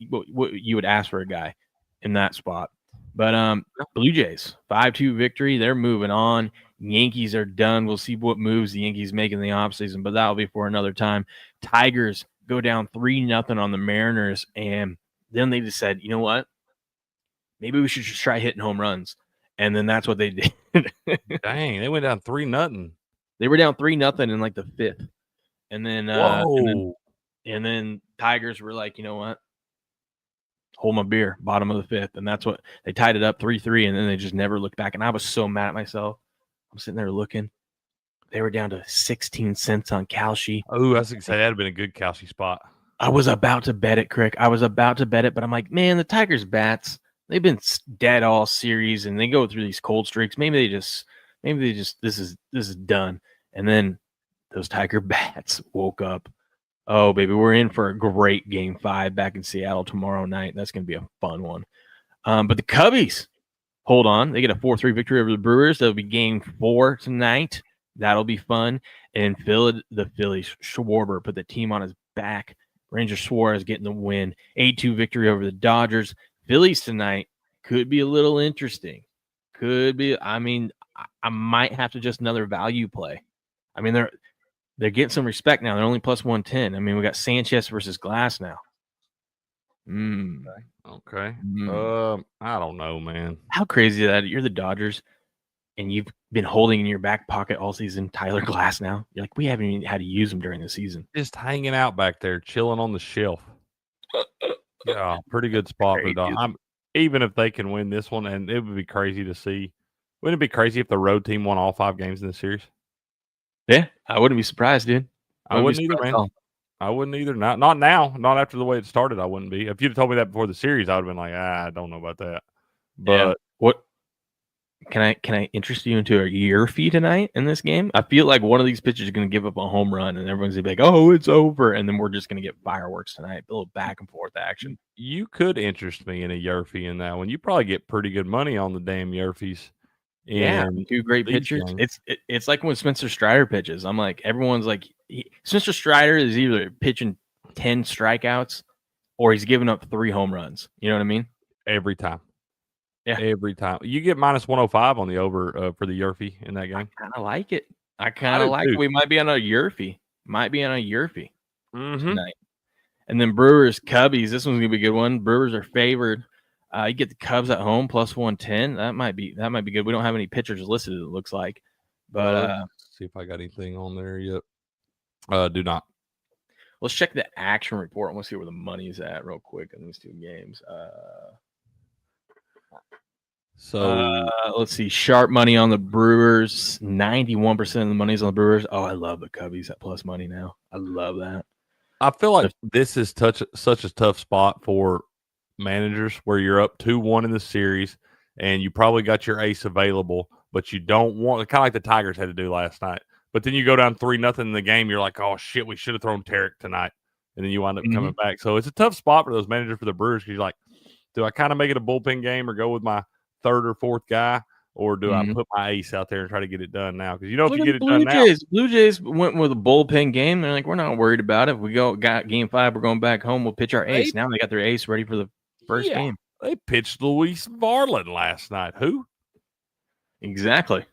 would ask for a guy in that spot. But Blue Jays 5-2 victory. They're moving on. Yankees are done. We'll see what moves the Yankees make in the offseason, but that'll be for another time. Tigers go down 3-0 on the Mariners, and then they just said, you know what? Maybe we should just try hitting home runs. And then that's what they did. Dang, they went down 3-0. They were down 3-0 in like the 5th. And then and then Tigers were like, you know what? Hold my beer, bottom of the 5th. And that's what they tied it up 3-3, and then they just never looked back. And I was so mad at myself. I'm sitting there looking. They were down to 16 cents on Kalshi. Oh, that's exciting. That'd have been a good Kalshi spot. I was about to bet it, Crick. I was about to bet it, but I'm like, man, the Tigers bats, they've been dead all series, and they go through these cold streaks. Maybe they just this is done. And then those Tiger bats woke up. Oh, baby, we're in for a great Game 5 back in Seattle tomorrow night. That's going to be a fun one. But the Cubbies, hold on. They get a 4-3 victory over the Brewers. That'll be Game 4 tonight. That'll be fun. And the Phillies, Schwarber put the team on his back. Ranger Suarez getting the win. 8-2 victory over the Dodgers. Phillies tonight could be a little interesting. Could be. I mean, I might have to just another value play. I mean, they're getting some respect now. They're only plus 110. I mean, we got Sanchez versus Glass now. Okay. I don't know, man. How crazy is that? You're the Dodgers, and you've been holding in your back pocket all season Tyler Glass now. You're like, we haven't even had to use him during the season. Just hanging out back there, chilling on the shelf. Yeah, pretty good spot for the Crazy. Dodgers. Even if they can win this one, and it would be crazy to see. Wouldn't it be crazy if the road team won all 5 games in the series? Yeah, I wouldn't be surprised, dude. I wouldn't be either, surprised man. at all. I wouldn't either. Not now. Not after the way it started. I wouldn't be. If you'd have told me that before the series, I would have been like, I don't know about that. Yeah. But What can I interest you into a year fee tonight in this game? I feel like one of these pitchers is going to give up a home run, and everyone's going to be like, "Oh, it's over," and then we're just going to get fireworks tonight. A little back and forth action. you could interest me in a Yerfie in that one. You probably get pretty good money on the damn Yerfies. Yeah, in two great these pitchers. games. It's like when Spencer Strider pitches. I'm like, everyone's like, Spencer Strider is either pitching 10 strikeouts or he's giving up 3 home runs. You know what I mean? Every time. Yeah. Every time. You get minus 105 on the over for the Yerfie in that game. I kind of like it. I kind of do like too. it. We might be on a Yerfie. Mm-hmm. Tonight. And then Brewers, Cubbies. This one's gonna be a good one. Brewers are favored. You get the Cubs at home plus 110. That might be good. We don't have any pitchers listed, it looks like. But Let's see if I got anything on there yet. Do not. let's check the action report. I want to see where the money's at real quick in these two games. Let's see. Sharp money on the Brewers. 91% of the money's on the Brewers. Oh, I love the Cubbies at plus money now. I love that. I feel like this is such a tough spot for managers where you're up 2-1 in the series and you probably got your ace available, but you don't want kind of like the Tigers had to do last night. But then you go down 3-0 in the game. You're like, oh shit, we should have thrown Tarek tonight, and then you wind up coming back. So it's a tough spot for those managers for the Brewers because you're like, do I kind of make it a bullpen game or go with my third or fourth guy, or do I put my ace out there and try to get it done now? Because if you get it done now, Blue Jays went with a bullpen game. They're like, we're not worried about it. If we got game 5, we're going back home. We'll pitch our ace. Now they got their ace ready for the first game. They pitched Luis Varland last night. Who? Exactly.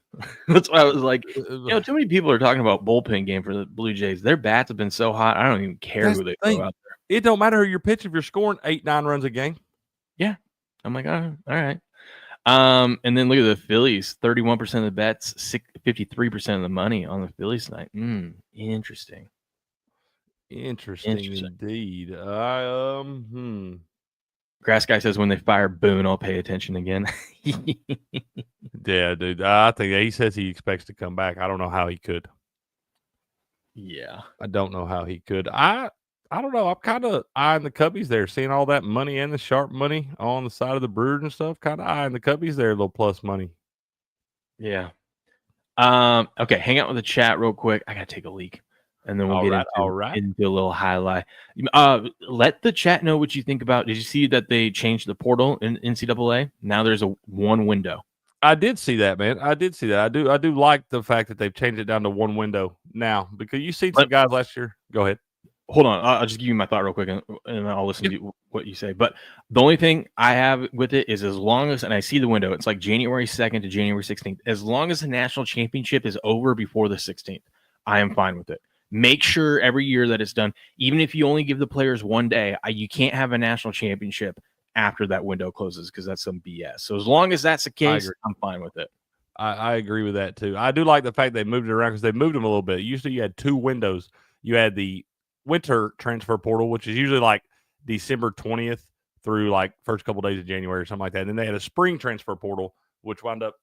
That's why I was like, too many people are talking about bullpen game for the Blue Jays. Their bats have been so hot. I don't even care who they throw out there. It don't matter who you're pitching if you're scoring 8-9 runs a game. Yeah. I'm like, all right. And then look at the Phillies. 31% of the bets, 53% of the money on the Phillies tonight. Interesting. Interesting indeed. Grass Guy says when they fire Boone, I'll pay attention again. Yeah, dude. I think he says he expects to come back. I don't know how he could. Yeah. I don't know how he could. I don't know. I'm kind of eyeing the Cubbies there, seeing all that money and the sharp money on the side of the Brewers and stuff. Kind of eyeing the Cubbies there, a little plus money. Yeah. Okay, hang out with the chat real quick. I gotta take a leak, and then we'll get into a little highlight. Let the chat know what you think about. Did you see that they changed the portal in NCAA? Now there's one window. I did see that, man. I did see that. I do like the fact that they've changed it down to one window now because you see some guys last year. Go ahead. Hold on. I'll just give you my thought real quick, and I'll listen to what you say. But the only thing I have with it is as long as, and I see the window, it's like January 2nd to January 16th. As long as the national championship is over before the 16th, I am fine with it. Make sure every year that it's done, even if you only give the players one day, you can't have a national championship after that window closes because that's some BS. So as long as that's the case, I'm fine with it. I agree with that too. I do like the fact they moved it around because they moved them a little bit. Usually you had 2 windows. You had the winter transfer portal, which is usually like December 20th through like first couple days of January or something like that. And then they had a spring transfer portal, which wound up,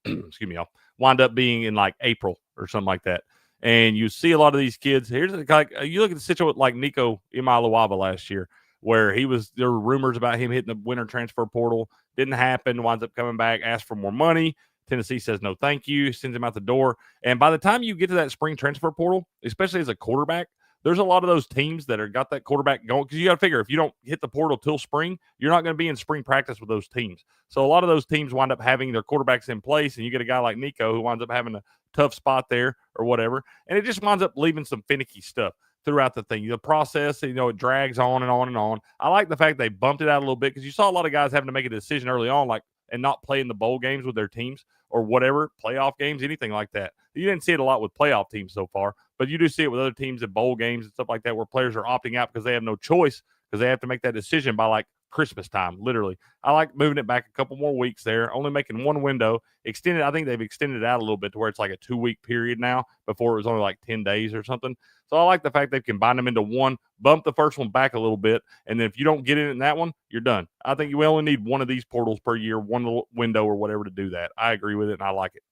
excuse me, y'all, wind up being in like April or something like that. And you see a lot of these kids. Here's like you look at the situation like Nico Imailuava last year, where there were rumors about him hitting the winter transfer portal. Didn't happen. Winds up coming back, asked for more money. Tennessee says no, thank you. Sends him out the door. And by the time you get to that spring transfer portal, especially as a quarterback, there's a lot of those teams that are got that quarterback going because you got to figure if you don't hit the portal till spring, you're not going to be in spring practice with those teams. So a lot of those teams wind up having their quarterbacks in place, and you get a guy like Nico who winds up having a tough spot there or whatever, and it just winds up leaving some finicky stuff throughout the thing. The process, it drags on and on and on. I like the fact they bumped it out a little bit because you saw a lot of guys having to make a decision early on, and not playing the bowl games with their teams or whatever, playoff games, anything like that. You didn't see it a lot with playoff teams so far, but you do see it with other teams at bowl games and stuff like that where players are opting out because they have no choice because they have to make that decision by like Christmas time, literally. I like moving it back a couple more weeks there, only making one window. Extended, I think they've extended it out a little bit to where it's like a 2-week period now. Before it was only like 10 days or something. So I like the fact they've combined them into one, bump the first one back a little bit, and then if you don't get in that one, you're done. I think we only need one of these portals per year, one little window or whatever to do that. I agree with it, and I like it.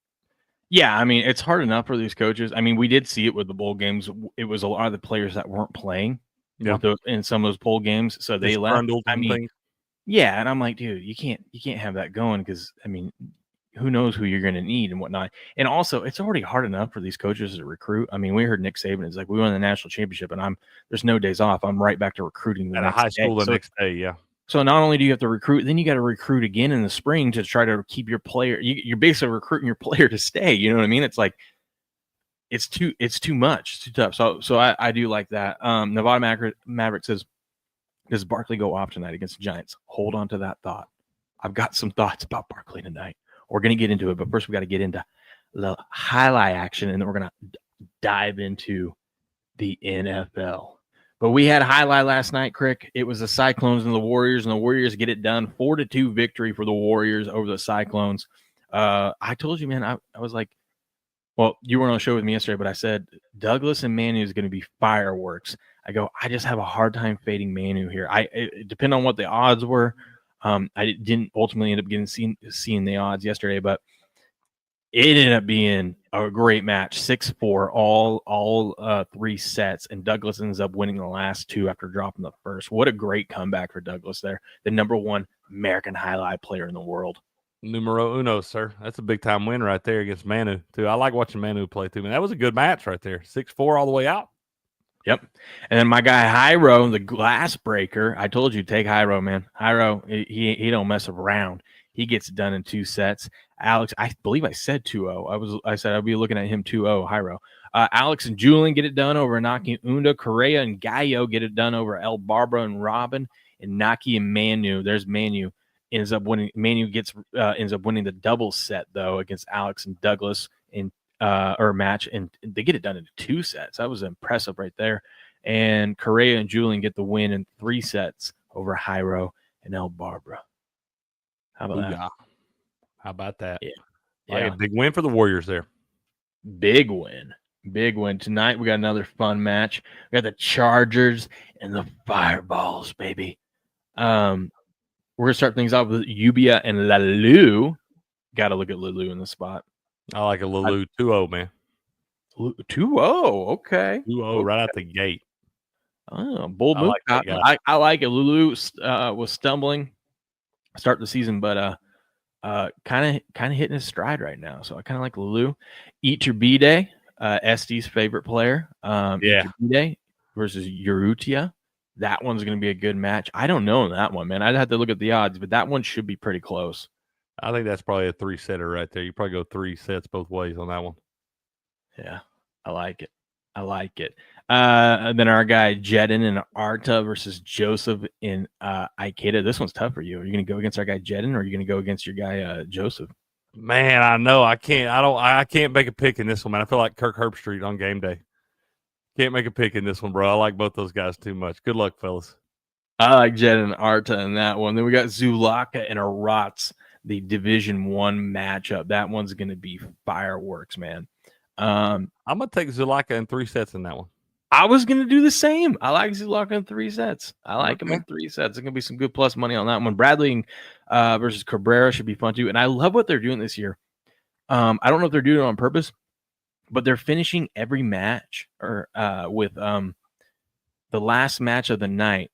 Yeah, I mean, it's hard enough for these coaches. I mean, we did see it with the bowl games. It was a lot of the players that weren't playing in some of those bowl games, so they left. I mean, yeah, and I'm like, dude, you can't have that going because, I mean, who knows who you're going to need and whatnot. And also, it's already hard enough for these coaches to recruit. I mean, we heard Nick Saban is like, we won the national championship, and there's no days off. I'm right back to recruiting at a high school the next day. Yeah. So not only do you have to recruit, then you got to recruit again in the spring to try to keep your player. You're basically recruiting your player to stay. You know what I mean? It's like it's too much. It's too tough. So I do like that. Nevada Maverick says, does Barkley go off tonight against the Giants? Hold on to that thought. I've got some thoughts about Barkley tonight. We're going to get into it, but first we got to get into the highlight action, and then we're going to dive into the NFL. But we had a highlight last night, Crick. It was the Cyclones and the Warriors get it done. 4-2 victory for the Warriors over the Cyclones. I told you, man, I was like, well, you weren't on the show with me yesterday, but I said Douglas and Manu is going to be fireworks. I go, I just have a hard time fading Manu here. It depending on what the odds were. I didn't ultimately end up seeing the odds yesterday, but it ended up being a great match. 6-4, all 3 sets, and Douglas ends up winning the last 2 after dropping the first. What a great comeback for Douglas there. The #1 American highlight player in the world. Numero uno, sir. That's a big-time win right there against Manu, too. I like watching Manu play, too. Man, that was a good match right there. 6-4 all the way out. Yep. And then my guy Hyro, the glass breaker. I told you, take Hyro, man. Hyro, he don't mess around. He gets it done in 2 sets. Alex, I believe I said 2-0. I said I'll be looking at him 2-0, Hyro. Alex and Julian get it done over Naki Unda. Correa and Gallo get it done over El Barbara and Robin. And Naki and Manu. There's Manu. Ends up winning. Manu ends up winning the double set, though, against Alex and Douglas in match, and they get it done in 2 sets. That was impressive right there. And Correa and Julian get the win in 3 sets over Hyro and El Barbara. How about that? How about that? Yeah. A big win for the Warriors there. Big win. Tonight we got another fun match. We got the Chargers and the Fireballs, baby. We're gonna start things off with Ubia and Lalu. Got to look at Lalu in the spot. I like a Lalu 2-0, man. 2-0, okay. 2-0 right out the gate. Oh, bold move. I like it. Lulu was stumbling start the season, but kind of hitting his stride right now. So I kind of like Lulu. Eat Your B-Day, SD's favorite player. Eat Your B-Day versus Urrutia. That one's going to be a good match. I don't know that one, man. I'd have to look at the odds, but that one should be pretty close. I think that's probably a 3-setter right there. You probably go 3 sets both ways on that one. Yeah, I like it. And then our guy Jedin and Arta versus Joseph in Ikeda. This one's tough for you. Are you going to go against our guy Jedin, or are you going to go against your guy Joseph? Man, I know I can't make a pick in this one, man. I feel like Kirk Herbstreit on game day. Can't make a pick in this one, bro. I like both those guys too much. Good luck, fellas. I like Jedin and Arta in that one. Then we got Zulaka and Arats, the Division 1 matchup. That one's going to be fireworks, man. I'm going to take Zulaka in 3 sets in that one. I was going to do the same. I like Zulaka in 3 sets. I like him in 3 sets. There's going to be some good plus money on that one. Bradley versus Cabrera should be fun too. And I love what they're doing this year. I don't know if they're doing it on purpose, but they're finishing every match with the last match of the night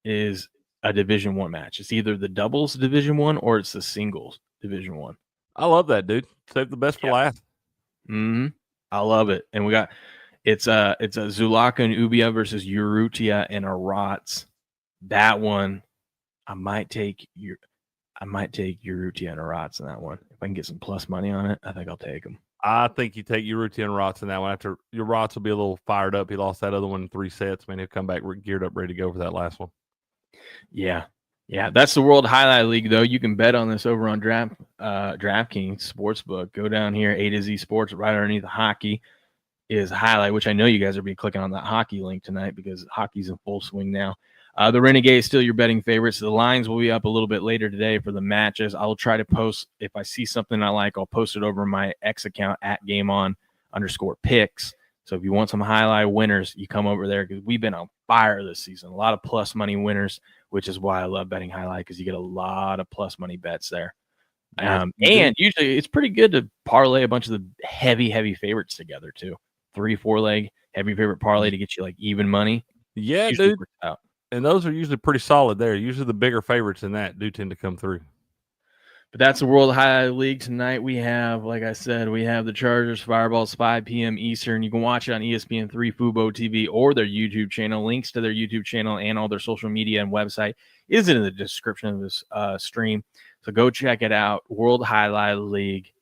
is a Division 1 match. It's either the doubles Division 1 or it's the singles Division 1. I love that, dude. Save the best for last. Mm-hmm. I love it. And we got it's a Zulaka and Ubia versus Urrutia and Arats. That one, I might take Urrutia and Arats in that one. If I can get some plus money on it, I think I'll take them. I think you take Urrutia and Arats in that one. After your Arats will be a little fired up. He lost that other one in 3 sets. Man, he'll come back geared up, ready to go for that last one. Yeah. That's the World Highlight League, though. You can bet on this over on DraftKings Sportsbook. Go down here, A to Z Sports, right underneath the hockey is highlight, which I know you guys are be clicking on that hockey link tonight because hockey's in full swing now. The Renegade is still your betting favorites. The lines will be up a little bit later today for the matches. I'll try to post, if I see something I like, I'll post it over my X account at GameOn_picks. So if you want some highlight winners, you come over there because we've been on fire this season. A lot of plus money winners, which is why I love betting highlight because you get a lot of plus money bets there. And usually it's pretty good to parlay a bunch of the heavy favorites together too. 3-4 leg heavy favorite parlay to get you like even money. Yeah, Usually dude. works out. And those are usually pretty solid there. Usually the bigger favorites in that do tend to come through. But that's the World Highlight League tonight. We have, like I said, we have the Chargers Fireballs 5 p.m. Eastern. You can watch it on ESPN 3 FUBO TV or their YouTube channel. Links to their YouTube channel and all their social media and website is in the description of this stream. So go check it out. World Highlight League.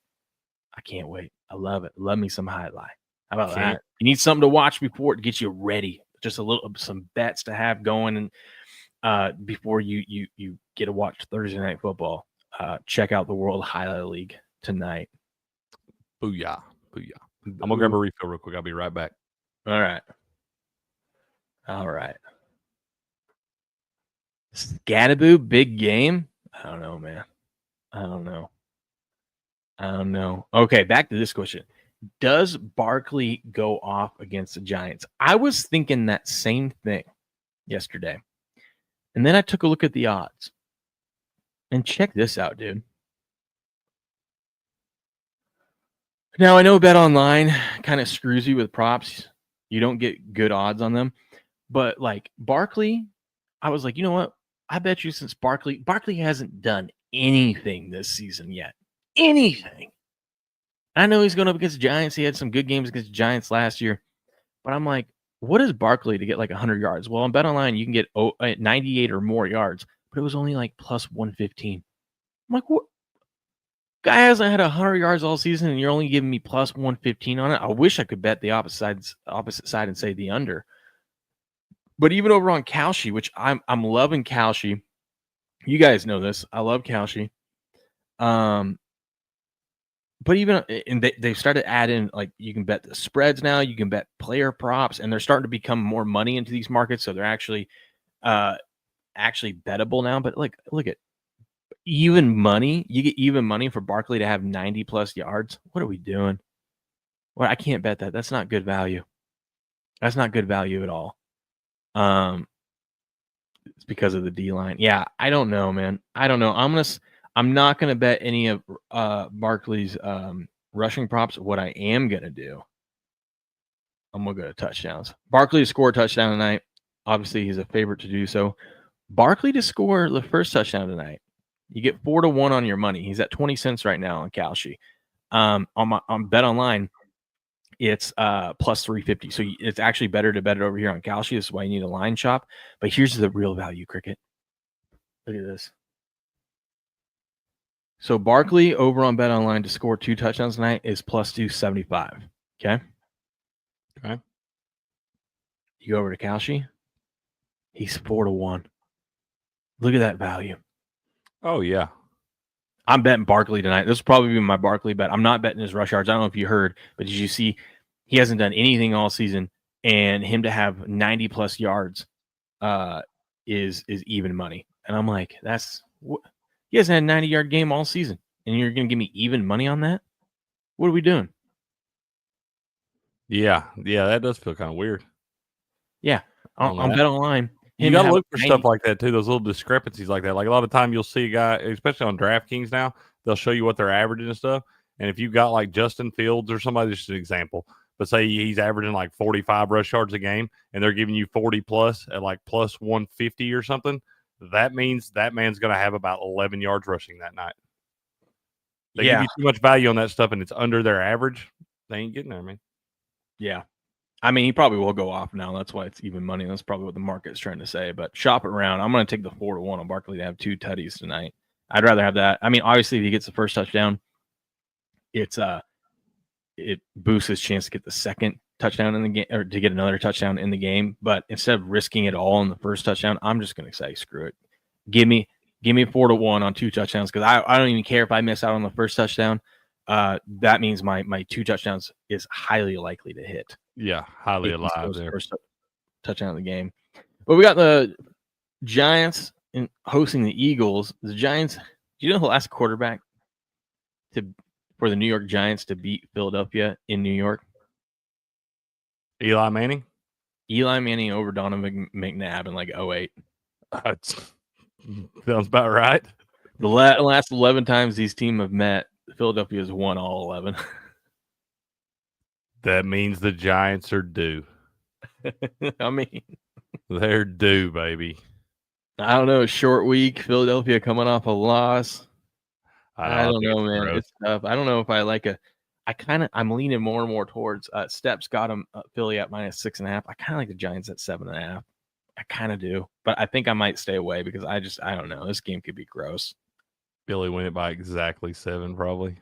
I can't wait. I love it. Love me some highlight. How about that? You need something to watch before it gets you ready. Just some bets to have going and before you get to watch Thursday Night Football. Check out the World Highlight League tonight. Booyah. Booyah. I'm going to grab a refill real quick. I'll be right back. All right. Scattaboo, big game? I don't know, man. I don't know. Okay, back to this question. Does Barkley go off against the Giants? I was thinking that same thing yesterday. And then I took a look at the odds. And check this out, dude. Now, I know Bet Online kind of screws you with props. You don't get good odds on them. But, like, Barkley, I was like, you know what? I bet you since Barkley hasn't done anything this season yet. Anything. I know he's going up against the Giants. He had some good games against the Giants last year. But I'm like, what is Barkley to get like 100 yards? Well, on Bet Online, you can get 98 or more yards. But it was only like plus 115. I'm like, what? Guy hasn't had 100 yards all season, and you're only giving me plus 115 on it. I wish I could bet the opposite side and say the under. But even over on Kalshi, which I'm loving Kalshi. You guys know this. I love Kalshi. But even and they've started adding, like, you can bet the spreads now. You can bet player props, and they're starting to become more money into these markets. So they're actually bettable now. But like, look at even money. You get even money for Barkley to have 90 plus yards. What are we doing? Well, I can't bet that. That's not good value. That's not good value at all. It's because of the D line. Yeah, I don't know, man. I don't know. I'm not gonna bet any of Barkley's rushing props. What I am gonna do, I'm gonna go to touchdowns. Barkley to score a touchdown tonight. Obviously, he's a favorite to do so. Barkley to score the first touchdown tonight. You get 4-1 on your money. He's at 20 cents right now on Kalshi. On Bet Online, it's plus 350. So it's actually better to bet it over here on Kalshi. This is why you need a line shop. But here's the real value, Cricket. Look at this. So Barkley over on Bet Online to score 2 touchdowns tonight is plus 275. Okay. You go over to Kalshi. He's 4-1. Look at that value. Oh, yeah. I'm betting Barkley tonight. This will probably be my Barkley bet. I'm not betting his rush yards. I don't know if you heard, but did you see he hasn't done anything all season, and him to have 90 plus yards is even money. And I'm like, he hasn't had a 90-yard game all season, and you're going to give me even money on that? What are we doing? Yeah, that does feel kind of weird. Yeah, on Bet Online. You got to look for stuff like that, too, those little discrepancies like that. Like, a lot of time you'll see a guy, especially on DraftKings now, they'll show you what they're averaging and stuff. And if you've got, like, Justin Fields or somebody, just an example, but say he's averaging, like, 45 rush yards a game, and they're giving you 40-plus at, like, plus 150 or something, that means that man's going to have about 11 yards rushing that night. They give you too much value on that stuff, and it's under their average. They ain't getting there, man. Yeah. I mean, he probably will go off now. That's why it's even money. That's probably what the market's trying to say. But shop it around. I'm going to take the 4-1 on Barkley to have 2 tutties tonight. I'd rather have that. I mean, obviously, if he gets the first touchdown, it boosts his chance to get the second touchdown in the game, or to get another touchdown in the game. But instead of risking it all in the first touchdown, I'm just going to say, screw it. Give me 4-1 on 2 touchdowns, because I don't even care if I miss out on the first touchdown. That means my 2 touchdowns is highly likely to hit. Yeah, highly alive there. First touchdown of the game. But we got the Giants hosting the Eagles. The Giants. Do you know the last quarterback for the New York Giants to beat Philadelphia in New York? Eli Manning. Eli Manning over Donovan McNabb in like 08. Sounds about right. The last 11 times these teams have met, Philadelphia has won all 11. That means the Giants are due. I mean, they're due, baby. I don't know. Short week. Philadelphia coming off a loss. I don't know, man. Gross. It's tough. I don't know if I like I'm leaning more and more towards Steps got him Philly at -6.5. I kind of like the Giants at 7.5. I kind of do, but I think I might stay away because I don't know. This game could be gross. Philly win it by exactly 7, probably.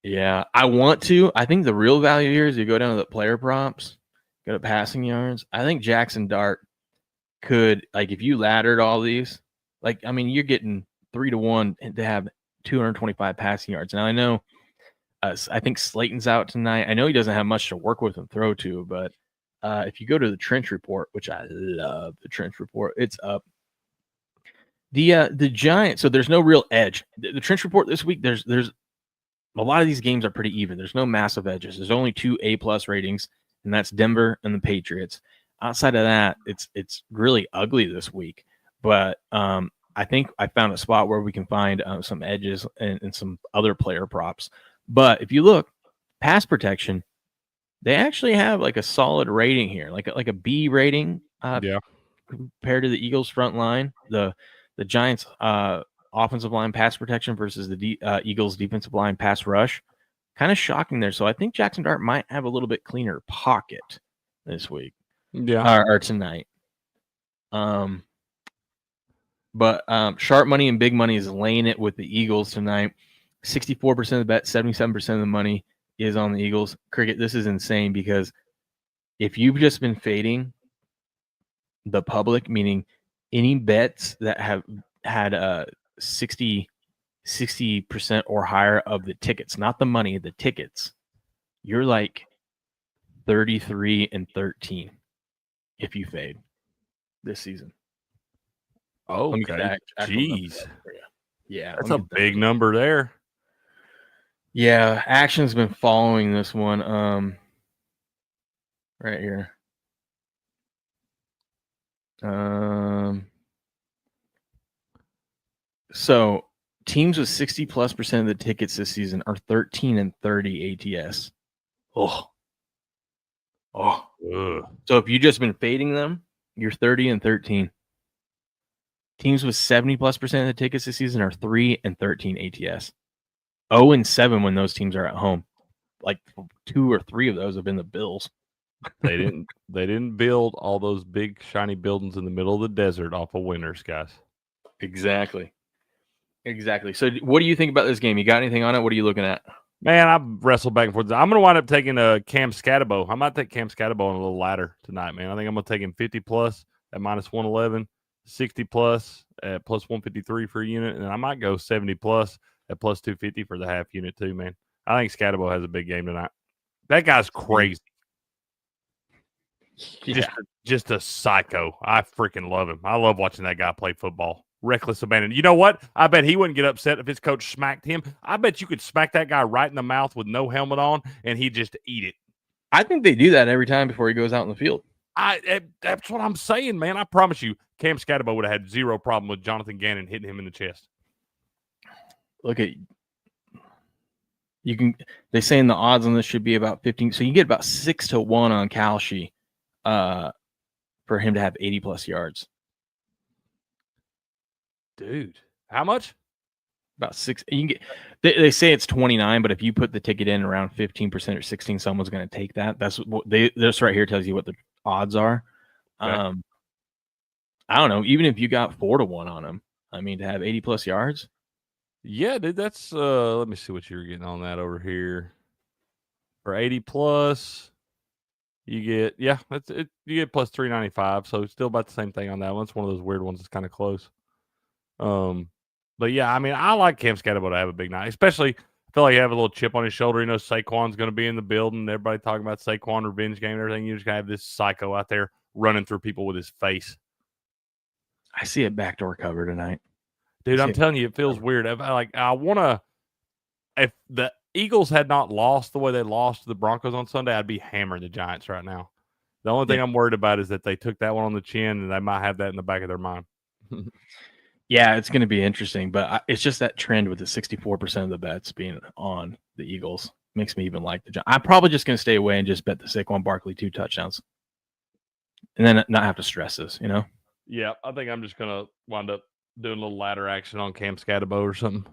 Yeah, I want to. I think the real value here is you go down to the player props, go to passing yards. I think Jackson Dart could, like, if you laddered all these, like, I mean, you're getting 3-1 to have 225 passing yards. Now I know, I think Slayton's out tonight. I know he doesn't have much to work with and throw to, but if you go to the Trench Report, which I love the Trench Report, it's up. The Giants. So there's no real edge. The Trench Report this week. There's a lot of these games are pretty even. There's no massive edges. There's only 2 A+ ratings, and that's Denver and the Patriots. Outside of that, it's really ugly this week. But I think I found a spot where we can find some edges and some other player props. But if you look, pass protection, they actually have like a solid rating here, like a B rating. Compared to the Eagles front line, the Giants offensive line pass protection versus the Eagles defensive line pass rush, kind of shocking there. So I think Jackson Dart might have a little bit cleaner pocket this week, or tonight. But sharp money and big money is laying it with the Eagles tonight. 64% of the bet, 77% of the money is on the Eagles. Cricket, this is insane because if you've just been fading the public, meaning any bets that have had 60% or higher of the tickets, not the money, the tickets, you're like 33-13 if you fade this season. Oh, okay. Jeez. Yeah, that's a big number there. Yeah, Action's been following this one. Right here. So teams with 60+% of the tickets this season are 13-30 ATS. Oh. So if you've just been fading them, you're 30-13. Teams with 70+% of the tickets this season are 3-13 ATS. 0-7 when those teams are at home. Like 2 or 3 of those have been the Bills. They didn't build all those big shiny buildings in the middle of the desert off of winners, guys. Exactly. So what do you think about this game? You got anything on it? What are you looking at? Man, I've wrestled back and forth. I'm going to wind up taking Cam Scatabo. I might take Cam Scatabo on a little ladder tonight, man. I think I'm going to take him 50+ at -111, 60+ at +153 for a unit, and I might go 70+ at +250 for the half unit too, man. I think Scatabo has a big game tonight. That guy's crazy. Yeah. Just a psycho. I freaking love him. I love watching that guy play football. Reckless abandon. You know what? I bet he wouldn't get upset if his coach smacked him. I bet you could smack that guy right in the mouth with no helmet on, and he'd just eat it. I think they do that every time before he goes out in the field. That's what I'm saying, man. I promise you, Cam Scatabo would have had zero problem with Jonathan Gannon hitting him in the chest. Look at they saying the odds on this should be about 15. So you get about 6-1 on Kalshi for him to have 80+ yards. Dude, how much? About 6. You can get. They say it's 29, but if you put the ticket in around 15% or 16, someone's going to take that. That's what this right here tells you what the odds are. Okay. I don't know. Even if you got 4-1 on him, I mean, to have 80+ yards. Yeah, dude. That's let me see what you're getting on that over here. For 80+, you get you get +395. So it's still about the same thing on that one. It's one of those weird ones that's kind of close. But yeah, I mean, I like Cam Scatabo to have a big night, especially I feel like you have a little chip on his shoulder. You know, Saquon's going to be in the building. Everybody talking about Saquon revenge game and everything. You just got to have this psycho out there running through people with his face. I see a backdoor cover tonight. Dude, I I'm see it. telling you, it feels weird. If the Eagles had not lost the way they lost to the Broncos on Sunday, I'd be hammering the Giants right now. The only thing I'm worried about is that they took that one on the chin, and they might have that in the back of their mind. Yeah, it's going to be interesting, but it's just that trend with the 64% of the bets being on the Eagles makes me even like the Giants. I'm probably just going to stay away and just bet the Saquon Barkley 2 touchdowns, and then not have to stress this. Yeah, I think I'm just gonna wind up doing a little ladder action on Cam Scatabo or something.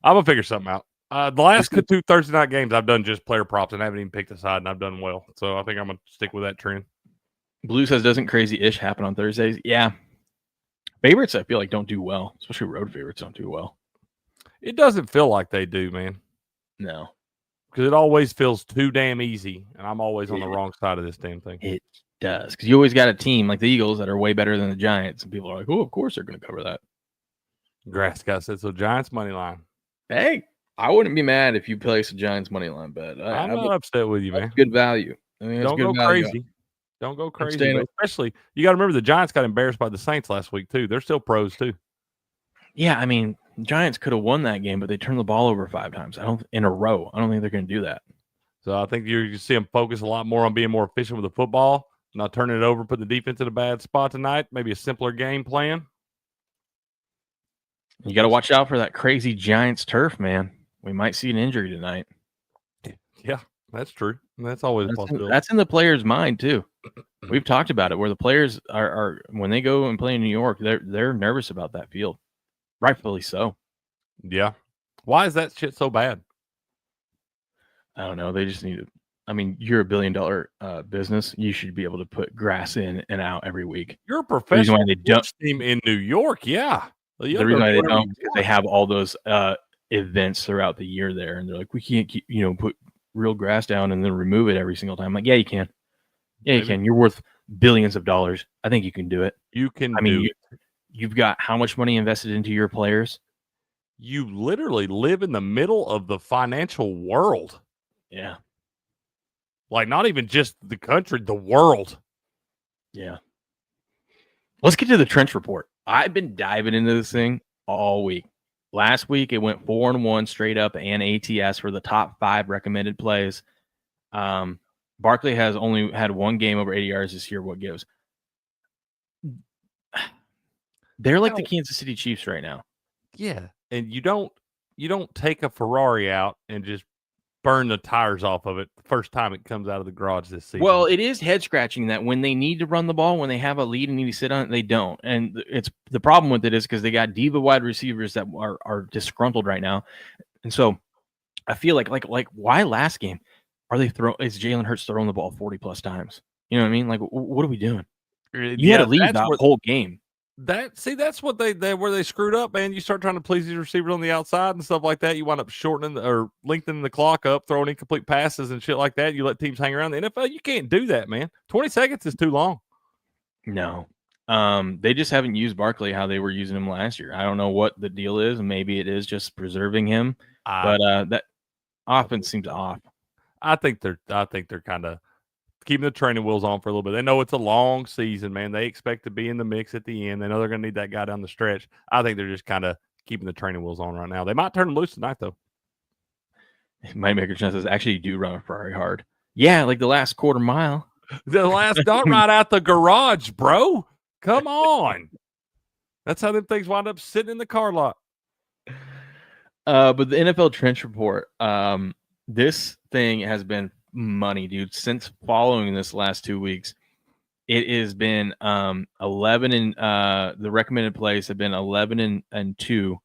I'm gonna figure something out. The last 2 Thursday night games, I've done just player props and I haven't even picked a side, and I've done well. So I think I'm gonna stick with that trend. Blue says, doesn't crazy-ish happen on Thursdays? Yeah. Favorites, I feel like, don't do well, especially road favorites don't do well. It doesn't feel like they do, man. No. Because it always feels too damn easy, and I'm always on the wrong side of this damn thing. It does, because you always got a team like the Eagles that are way better than the Giants, and people are like, oh, of course they're going to cover that. Grass guy said, so Giants money line. Hey, I wouldn't be mad if you place a Giants money line bet. I'm not upset with you, man. Good value. I mean, Don't go crazy. Don't go crazy. Especially, you got to remember the Giants got embarrassed by the Saints last week, too. They're still pros, too. Yeah, I mean, Giants could have won that game, but they turned the ball over 5 times in a row. I don't think they're going to do that. So I think you see them focus a lot more on being more efficient with the football, not turning it over, putting the defense in a bad spot tonight. Maybe a simpler game plan. You got to watch out for that crazy Giants turf, man. We might see an injury tonight. Yeah, that's true. That's always a possibility. That's in the player's mind, too. We've talked about it, where the players are when they go and play in New York, they're nervous about that field. Rightfully so. Yeah. Why is that shit so bad? I don't know. They just need to. I mean, you're $1 billion business. You should be able to put grass in and out every week. You're a professional team in New York. Yeah. The reason why they don't is because they have all those events throughout the year there, and they're like, we can't keep, put real grass down and then remove it every single time. I'm like, yeah, you can. Yeah, you can. You're worth billions of dollars. I think you can do it. You can. You've got how much money invested into your players? You literally live in the middle of the financial world. Yeah. Like, not even just the country, the world. Yeah. Let's get to the trench report. I've been diving into this thing all week. Last week, it went 4-1 straight up and ATS for the top 5 recommended plays. Barkley has only had 1 game over 80 yards this year. What gives? They're like the Kansas City Chiefs right now. Yeah. And you don't take a Ferrari out and just burn the tires off of it the first time it comes out of the garage this season. Well, it is head scratching that when they need to run the ball, when they have a lead and need to sit on it, they don't. And it's the problem with it is because they got diva wide receivers that are disgruntled right now. And so I feel like why last game is Jalen Hurts throwing the ball 40 plus times? You know what I mean? Like, what are we doing? You had a lead that whole game. That's what they where they screwed up, man. You start trying to please these receivers on the outside and stuff like that. You wind up shortening or lengthening the clock up, throwing incomplete passes and shit like that. You let teams hang around. The NFL, you can't do that, man. 20 seconds is too long. No. They just haven't used Barkley how they were using him last year. I don't know what the deal is. Maybe it is just preserving him, but that offense seems off. I think they're kind of keeping the training wheels on for a little bit. They know it's a long season, man. They expect to be in the mix at the end. They know they're going to need that guy down the stretch. I think they're just kind of keeping the training wheels on right now. They might turn them loose tonight, though. Might make a chance says, actually, you do run a Ferrari hard. Yeah, like the last quarter mile. The last dot right out the garage, bro. Come on. That's how them things wind up sitting in the car lot. But the NFL Trench Report, this thing has been money, dude. Since following this last 2 weeks, it has been 11 and the recommended plays have been 11 and 2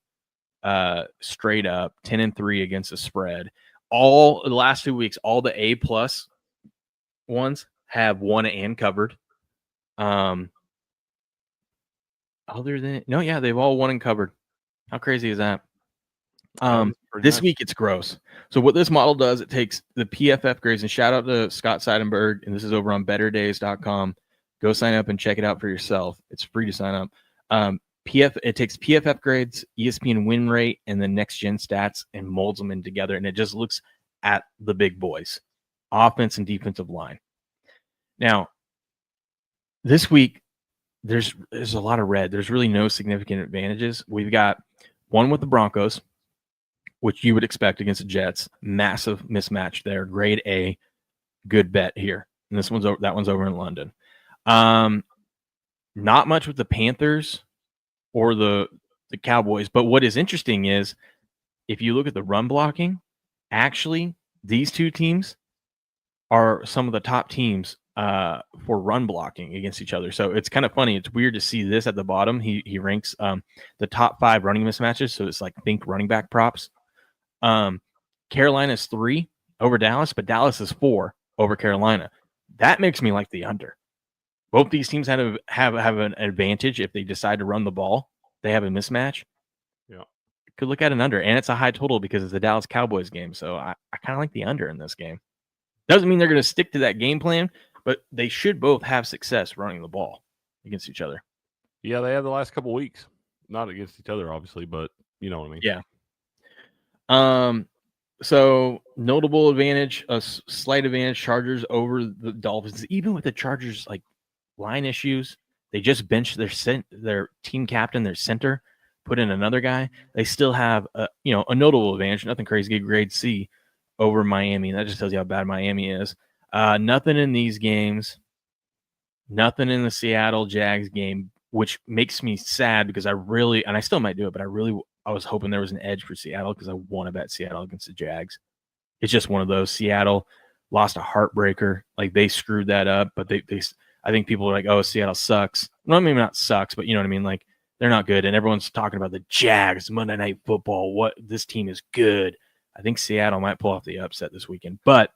straight up, 10 and 3 against the spread. All the last 2 weeks, all the A+ ones have won and covered. Other than they've all won and covered. How crazy is that? This week it's gross. So what this model does, it takes the PFF grades, and shout out to Scott Seidenberg, and this is over on betterdays.com. Go sign up and check it out for yourself. It's free to sign up. It takes PFF grades, ESPN win rate, and the next gen stats and molds them in together, and it just looks at the big boys, offense and defensive line. Now, this week, there's a lot of red. There's really no significant advantages. We've got one with the Broncos, which you would expect against the Jets. Massive mismatch there. Grade A, good bet here. And that one's over in London. Not much with the Panthers or the Cowboys. But what is interesting is if you look at the run blocking, actually, these two teams are some of the top teams for run blocking against each other. So it's kind of funny. It's weird to see this at the bottom. He ranks the top 5 running mismatches. So it's like think running back props. Carolina's 3 over Dallas, but Dallas is 4 over Carolina. That makes me like the under. Both these teams have an advantage if they decide to run the ball. They have a mismatch. Yeah. Could look at an under, and it's a high total because it's the Dallas Cowboys game. So I kind of like the under in this game. Doesn't mean they're going to stick to that game plan, but they should both have success running the ball against each other. Yeah, they have the last couple weeks. Not against each other, obviously, but you know what I mean. Yeah. So notable advantage, a slight advantage, Chargers over the Dolphins. Even with the Chargers like line issues, they just benched their team captain, their center, put in another guy. They still have a notable advantage. Nothing crazy. Grade C over Miami. That just tells you how bad Miami is. Nothing in these games. Nothing in the Seattle Jags game, which makes me sad because I still might do it, but I was hoping there was an edge for Seattle because I want to bet Seattle against the Jags. It's just one of those. Seattle lost a heartbreaker. Like they screwed that up, but I think people are like, oh, Seattle sucks. Well, maybe not sucks, but you know what I mean? Like they're not good. And everyone's talking about the Jags, Monday Night Football. What this team is good. I think Seattle might pull off the upset this weekend, but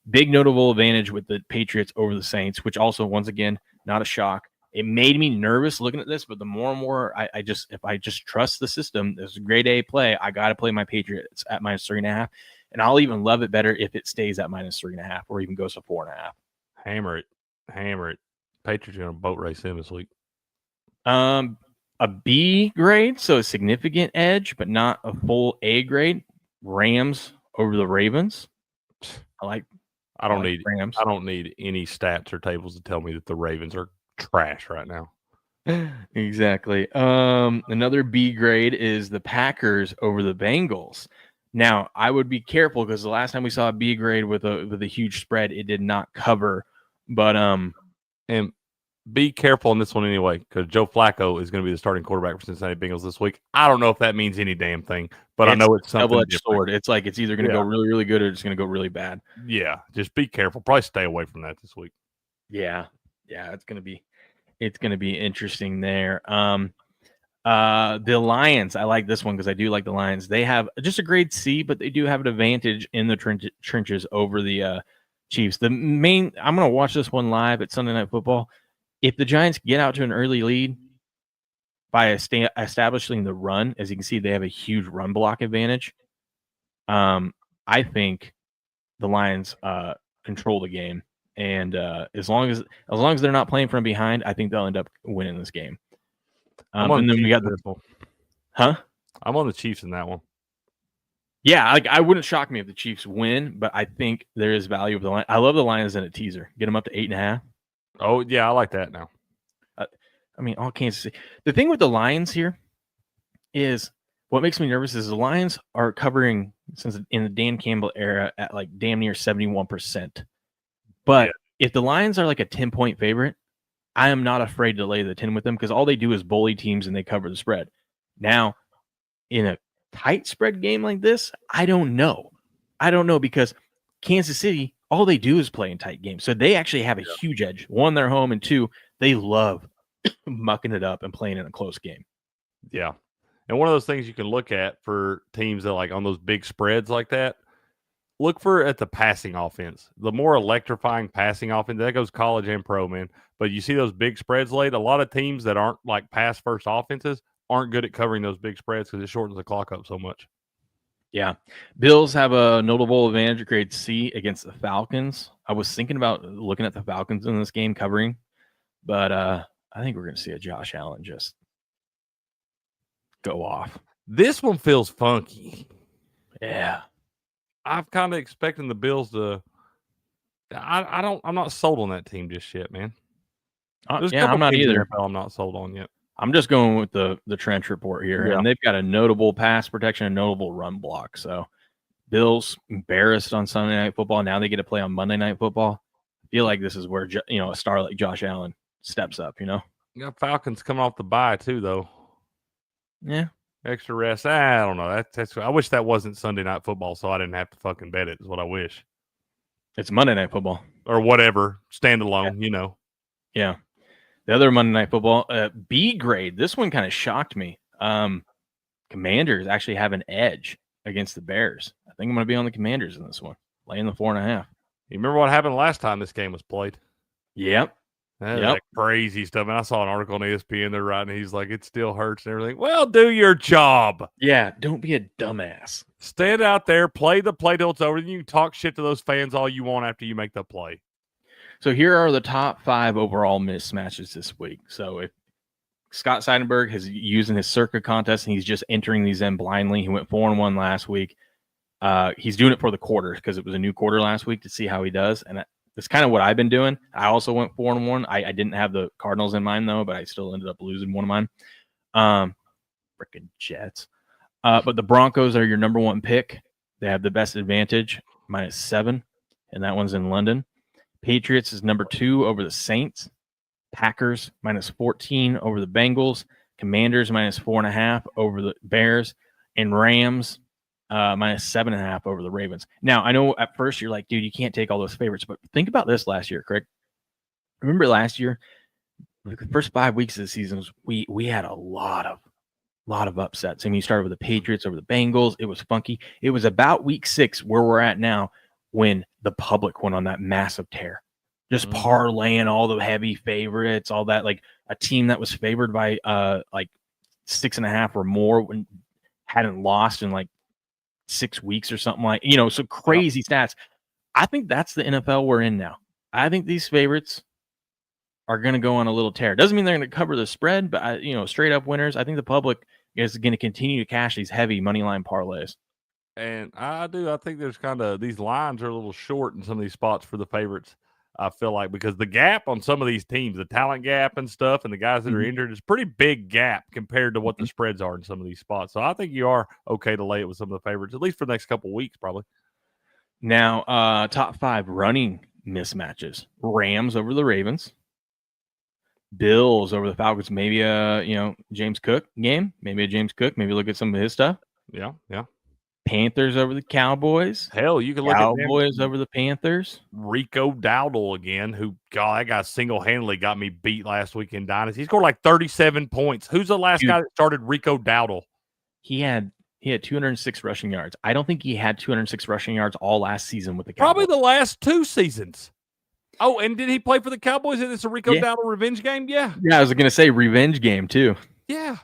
big notable advantage with the Patriots over the Saints, which also, once again, not a shock. It made me nervous looking at this, but the more and more if I just trust the system, there's a grade A play. I got to play my Patriots at -3.5, and I'll even love it better if it stays at -3.5 or even goes to 4.5. Hammer it. Patriots are going to boat race him this week. A B grade, so a significant edge, but not a full A grade. Rams over the Ravens. I don't need Rams. I don't need any stats or tables to tell me that the Ravens are trash right now. Exactly. Another B grade is the Packers over the Bengals. Now, I would be careful because the last time we saw a B grade with a huge spread, it did not cover. But and be careful on this one anyway, because Joe Flacco is going to be the starting quarterback for Cincinnati Bengals this week. I don't know if that means any damn thing, but I know it's something double-edged sword. It's like it's either going to go really, really good or it's going to go really bad. Yeah, just be careful. Probably stay away from that this week. Yeah, it's going to be interesting there. The Lions, I like this one because I do like the Lions. They have just a grade C, but they do have an advantage in the trenches over the Chiefs. I'm going to watch this one live at Sunday Night Football. If the Giants get out to an early lead by establishing the run, as you can see, they have a huge run block advantage. I think the Lions control the game, and as long as they're not playing from behind, I think they'll end up winning this game. And then we got I'm on the Chiefs in that one. Yeah, I wouldn't shock me if the Chiefs win, but I think there is value of the line. I love the Lions in a teaser. Get them up to 8.5. Oh, yeah, I like that now. All Kansas City. The thing with the Lions here is what makes me nervous is the Lions are covering since in the Dan Campbell era at like damn near 71%. But if the Lions are like a 10-point favorite, I am not afraid to lay the 10 with them because all they do is bully teams and they cover the spread. Now, in a tight spread game like this, I don't know because Kansas City, all they do is play in tight games. So they actually have a huge edge. One, they're home, and two, they love mucking it up and playing in a close game. Yeah. And one of those things you can look at for teams that like on those big spreads like that, look at the passing offense. The more electrifying passing offense, that goes college and pro, man. But you see those big spreads late, a lot of teams that aren't like pass first offenses aren't good at covering those big spreads because it shortens the clock up so much. Yeah. Bills have a notable advantage at grade C against the Falcons. I was thinking about looking at the Falcons in this game covering, but I think we're going to see a Josh Allen just go off. This one feels funky. Yeah. I'm kind of expecting the Bills to I'm not sold on that team just yet, man. There's a Yeah, couple I'm not teams in either. NFL I'm not sold on yet. I'm just going with the Trench report here, Yeah. and they've got a notable pass protection, a notable run block. So Bills embarrassed on Sunday Night Football. Now they get to play on Monday Night Football. I feel like this is where a star like Josh Allen steps up. You got Falcons coming off the bye too, though. Yeah. Extra rest. I don't know. That's. I wish that wasn't Sunday Night Football, so I didn't have to fucking bet it. Is what I wish. It's Monday Night Football or whatever, standalone. Yeah. The other Monday Night Football, B grade. This one kind of shocked me. Commanders actually have an edge against the Bears. I think I'm going to be on the Commanders in this one, laying the 4.5. You remember what happened last time this game was played? Yep. That crazy stuff. And I saw an article on ESPN they're writing. He's like, it still hurts and everything. Well, do your job. Yeah. Don't be a dumbass. Stand out there, play the play till it's over. Then you can talk shit to those fans all you want after you make the play. So here are the top 5 overall mismatches this week. So if Scott Seidenberg is using his circa contest and he's just entering these in blindly, he went 4-1 last week. He's doing it for the quarter because it was a new quarter last week to see how he does. And that's kind of what I've been doing. I also went 4-1. I didn't have the Cardinals in mind though, but I still ended up losing one of mine. Freaking Jets. But the Broncos are your number 1 pick. They have the best advantage, -7, and that one's in London. Patriots is number 2 over the Saints. Packers -14 over the Bengals. Commanders -4.5 over the Bears. And Rams -7.5 over the Ravens. Now, I know at first you're like, dude, you can't take all those favorites, but think about this last year, Craig. Remember last year, like the first 5 weeks of the season, we had a lot of upsets. I mean, you started with the Patriots over the Bengals. It was funky. It was about week 6 where we're at now when the public went on that massive tear. Just parlaying all the heavy favorites, all that, like a team that was favored by like 6.5 or more when hadn't lost in like 6 weeks or something like, so crazy stats. I think that's the NFL we're in now. I think these favorites are going to go on a little tear. Doesn't mean they're going to cover the spread, but straight up winners. I think the public is going to continue to cash these heavy money line parlays. And I think there's kind of these lines are a little short in some of these spots for the favorites. I feel like because the gap on some of these teams, the talent gap and stuff, and the guys that are injured is a pretty big gap compared to what the spreads are in some of these spots. So I think you are okay to lay it with some of the favorites, at least for the next couple of weeks, probably. Now, top 5 running mismatches: Rams over the Ravens, Bills over the Falcons. Maybe James Cook game. Maybe a James Cook. Maybe look at some of his stuff. Yeah. Panthers over the Cowboys. Hell, you can look at Cowboys over the Panthers. Rico Dowdle again, that guy single-handedly got me beat last week in Dynasty. He scored like 37 points. Who's the last guy that started Rico Dowdle? He had 206 rushing yards. I don't think he had 206 rushing yards all last season with the Cowboys. Probably the last 2 seasons. Oh, and did he play for the Cowboys? Is this a Rico Dowdle revenge game? Yeah. Yeah, I was going to say revenge game too. Yeah.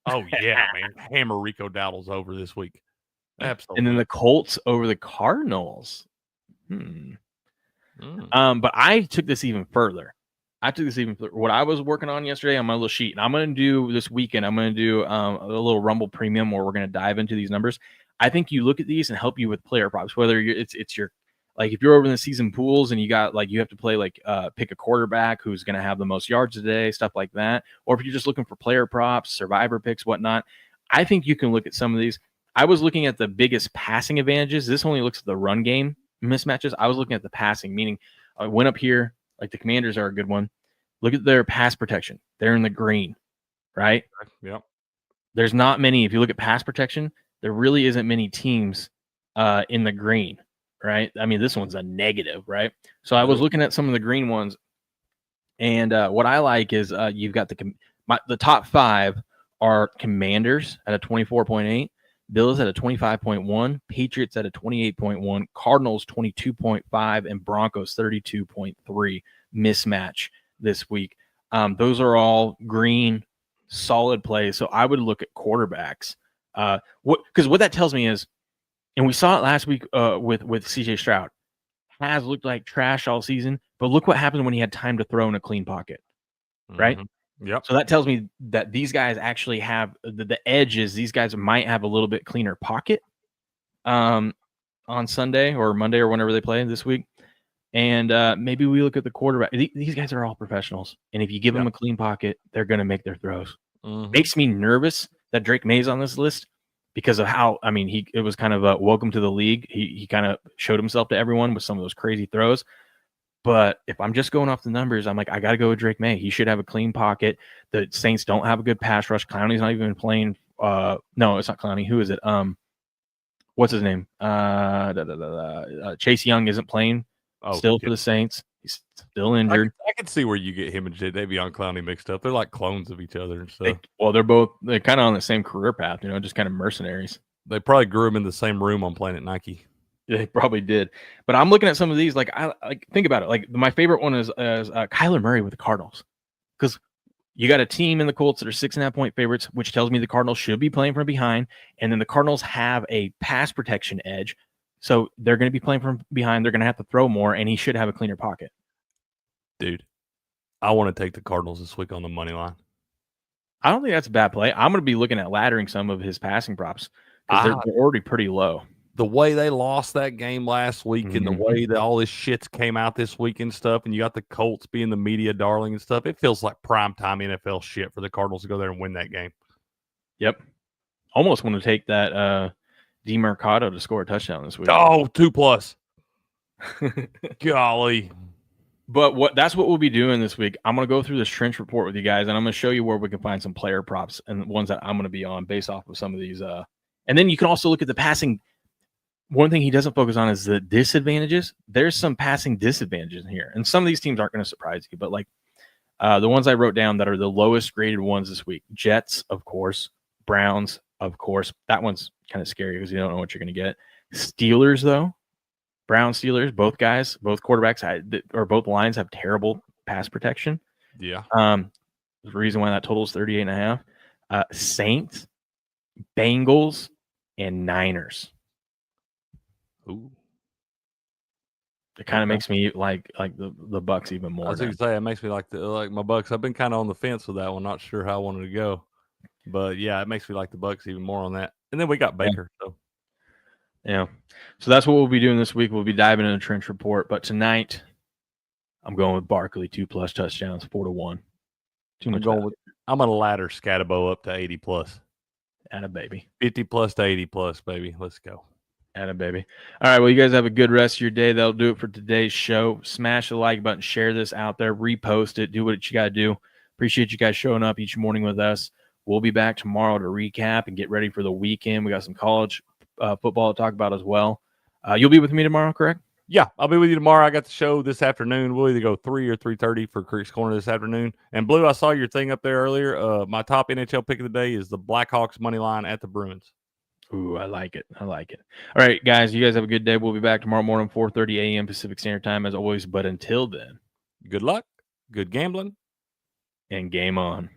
Oh, yeah, man. Hammer Rico Dowdle's over this week. Absolutely. And then the Colts over the Cardinals. But I took this even further. What I was working on yesterday on my little sheet, and I'm going to do this weekend, I'm going to do a little Rumble Premium where we're going to dive into these numbers. I think you look at these and help you with player props, whether it's your, like if you're over in the season pools and you got like, you have to play like pick a quarterback who's going to have the most yards today, stuff like that. Or if you're just looking for player props, survivor picks, whatnot, I think you can look at some of these. I was looking at the biggest passing advantages. This only looks at the run game mismatches. I was looking at the passing, meaning I went up here, like the Commanders are a good one. Look at their pass protection. They're in the green, right? Yep. There's not many. If you look at pass protection, there really isn't many teams in the green, right? I mean, this one's a negative, right? So I was looking at some of the green ones, and what I like is you've got the top 5 are Commanders at a 24.8. Bills at a 25.1, Patriots at a 28.1, Cardinals 22.5, and Broncos 32.3 mismatch this week. Those are all green, solid plays. So I would look at quarterbacks. Because what that tells me is, and we saw it last week with CJ Stroud, has looked like trash all season, but look what happens when he had time to throw in a clean pocket, right? Yep. So that tells me that these guys actually have the edges. These guys might have a little bit cleaner pocket on Sunday or Monday or whenever they play this week. And maybe we look at the quarterback. These guys are all professionals. And if you give them a clean pocket, they're going to make their throws. Makes me nervous that Drake May's on this list because of how, I mean, it was kind of a welcome to the league. He kind of showed himself to everyone with some of those crazy throws. But if I'm just going off the numbers, I'm like, I got to go with Drake May. He should have a clean pocket. The Saints don't have a good pass rush. Clowney's not even playing. No, it's not Clowney. Who is it? What's his name? Chase Young isn't playing still for the Saints. He's still injured. I can see where you get him and Davion Clowney mixed up. They're like clones of each other and stuff. They're kind of on the same career path, just kind of mercenaries. They probably grew him in the same room on Planet Nike. They probably did. But I'm looking at some of these. Like, think about it. Like, my favorite one is Kyler Murray with the Cardinals, because you got a team in the Colts that are 6.5-point favorites, which tells me the Cardinals should be playing from behind. And then the Cardinals have a pass protection edge. So they're going to be playing from behind. They're going to have to throw more, and he should have a cleaner pocket. Dude, I want to take the Cardinals this week on the money line. I don't think that's a bad play. I'm going to be looking at laddering some of his passing props because they're already pretty low. The way they lost that game last week and the way that all this shit came out this week and stuff, and you got the Colts being the media darling and stuff, it feels like primetime NFL shit for the Cardinals to go there and win that game. Yep. Almost want to take that DeMarcado to score a touchdown this week. Oh, 2+. Golly. But that's what we'll be doing this week. I'm going to go through this trench report with you guys, and I'm going to show you where we can find some player props and ones that I'm going to be on based off of some of these. And then you can also look at the passing. One thing he doesn't focus on is the disadvantages. There's some passing disadvantages in here. And some of these teams aren't going to surprise you, but like the ones I wrote down that are the lowest graded ones this week. Jets, of course. Browns, of course. That one's kind of scary because you don't know what you're going to get. Steelers, though. Browns, Steelers, both guys, both quarterbacks, or both lines have terrible pass protection. Yeah. The reason why that total is 38.5. Saints, Bengals, and Niners. Ooh. It kind of makes me like the Bucks even more. I was going to say, it makes me like my Bucks. I've been kind of on the fence with that one. Not sure how I wanted to go. But, yeah, it makes me like the Bucks even more on that. And then we got Baker. Yeah. So that's what we'll be doing this week. We'll be diving into the trench report. But tonight, I'm going with Barkley, 2+ touchdowns, 4-1. Too much. I'm going to ladder Scatabo up to 80+. Atta baby. 50+ to 80+, baby. Let's go. Atta baby. All right. Well, you guys have a good rest of your day. That'll do it for today's show. Smash the like button, share this out there, repost it, do what you got to do. Appreciate you guys showing up each morning with us. We'll be back tomorrow to recap and get ready for the weekend. We got some college football to talk about as well. You'll be with me tomorrow, correct? Yeah, I'll be with you tomorrow. I got the show this afternoon. We'll either go 3 or 3:30 for Creek's Corner this afternoon. And Blue, I saw your thing up there earlier. My top NHL pick of the day is the Blackhawks money line at the Bruins. Ooh, I like it. I like it. All right, guys, you guys have a good day. We'll be back tomorrow morning, 4:30 a.m. Pacific Standard Time as always. But until then, good luck, good gambling, and game on.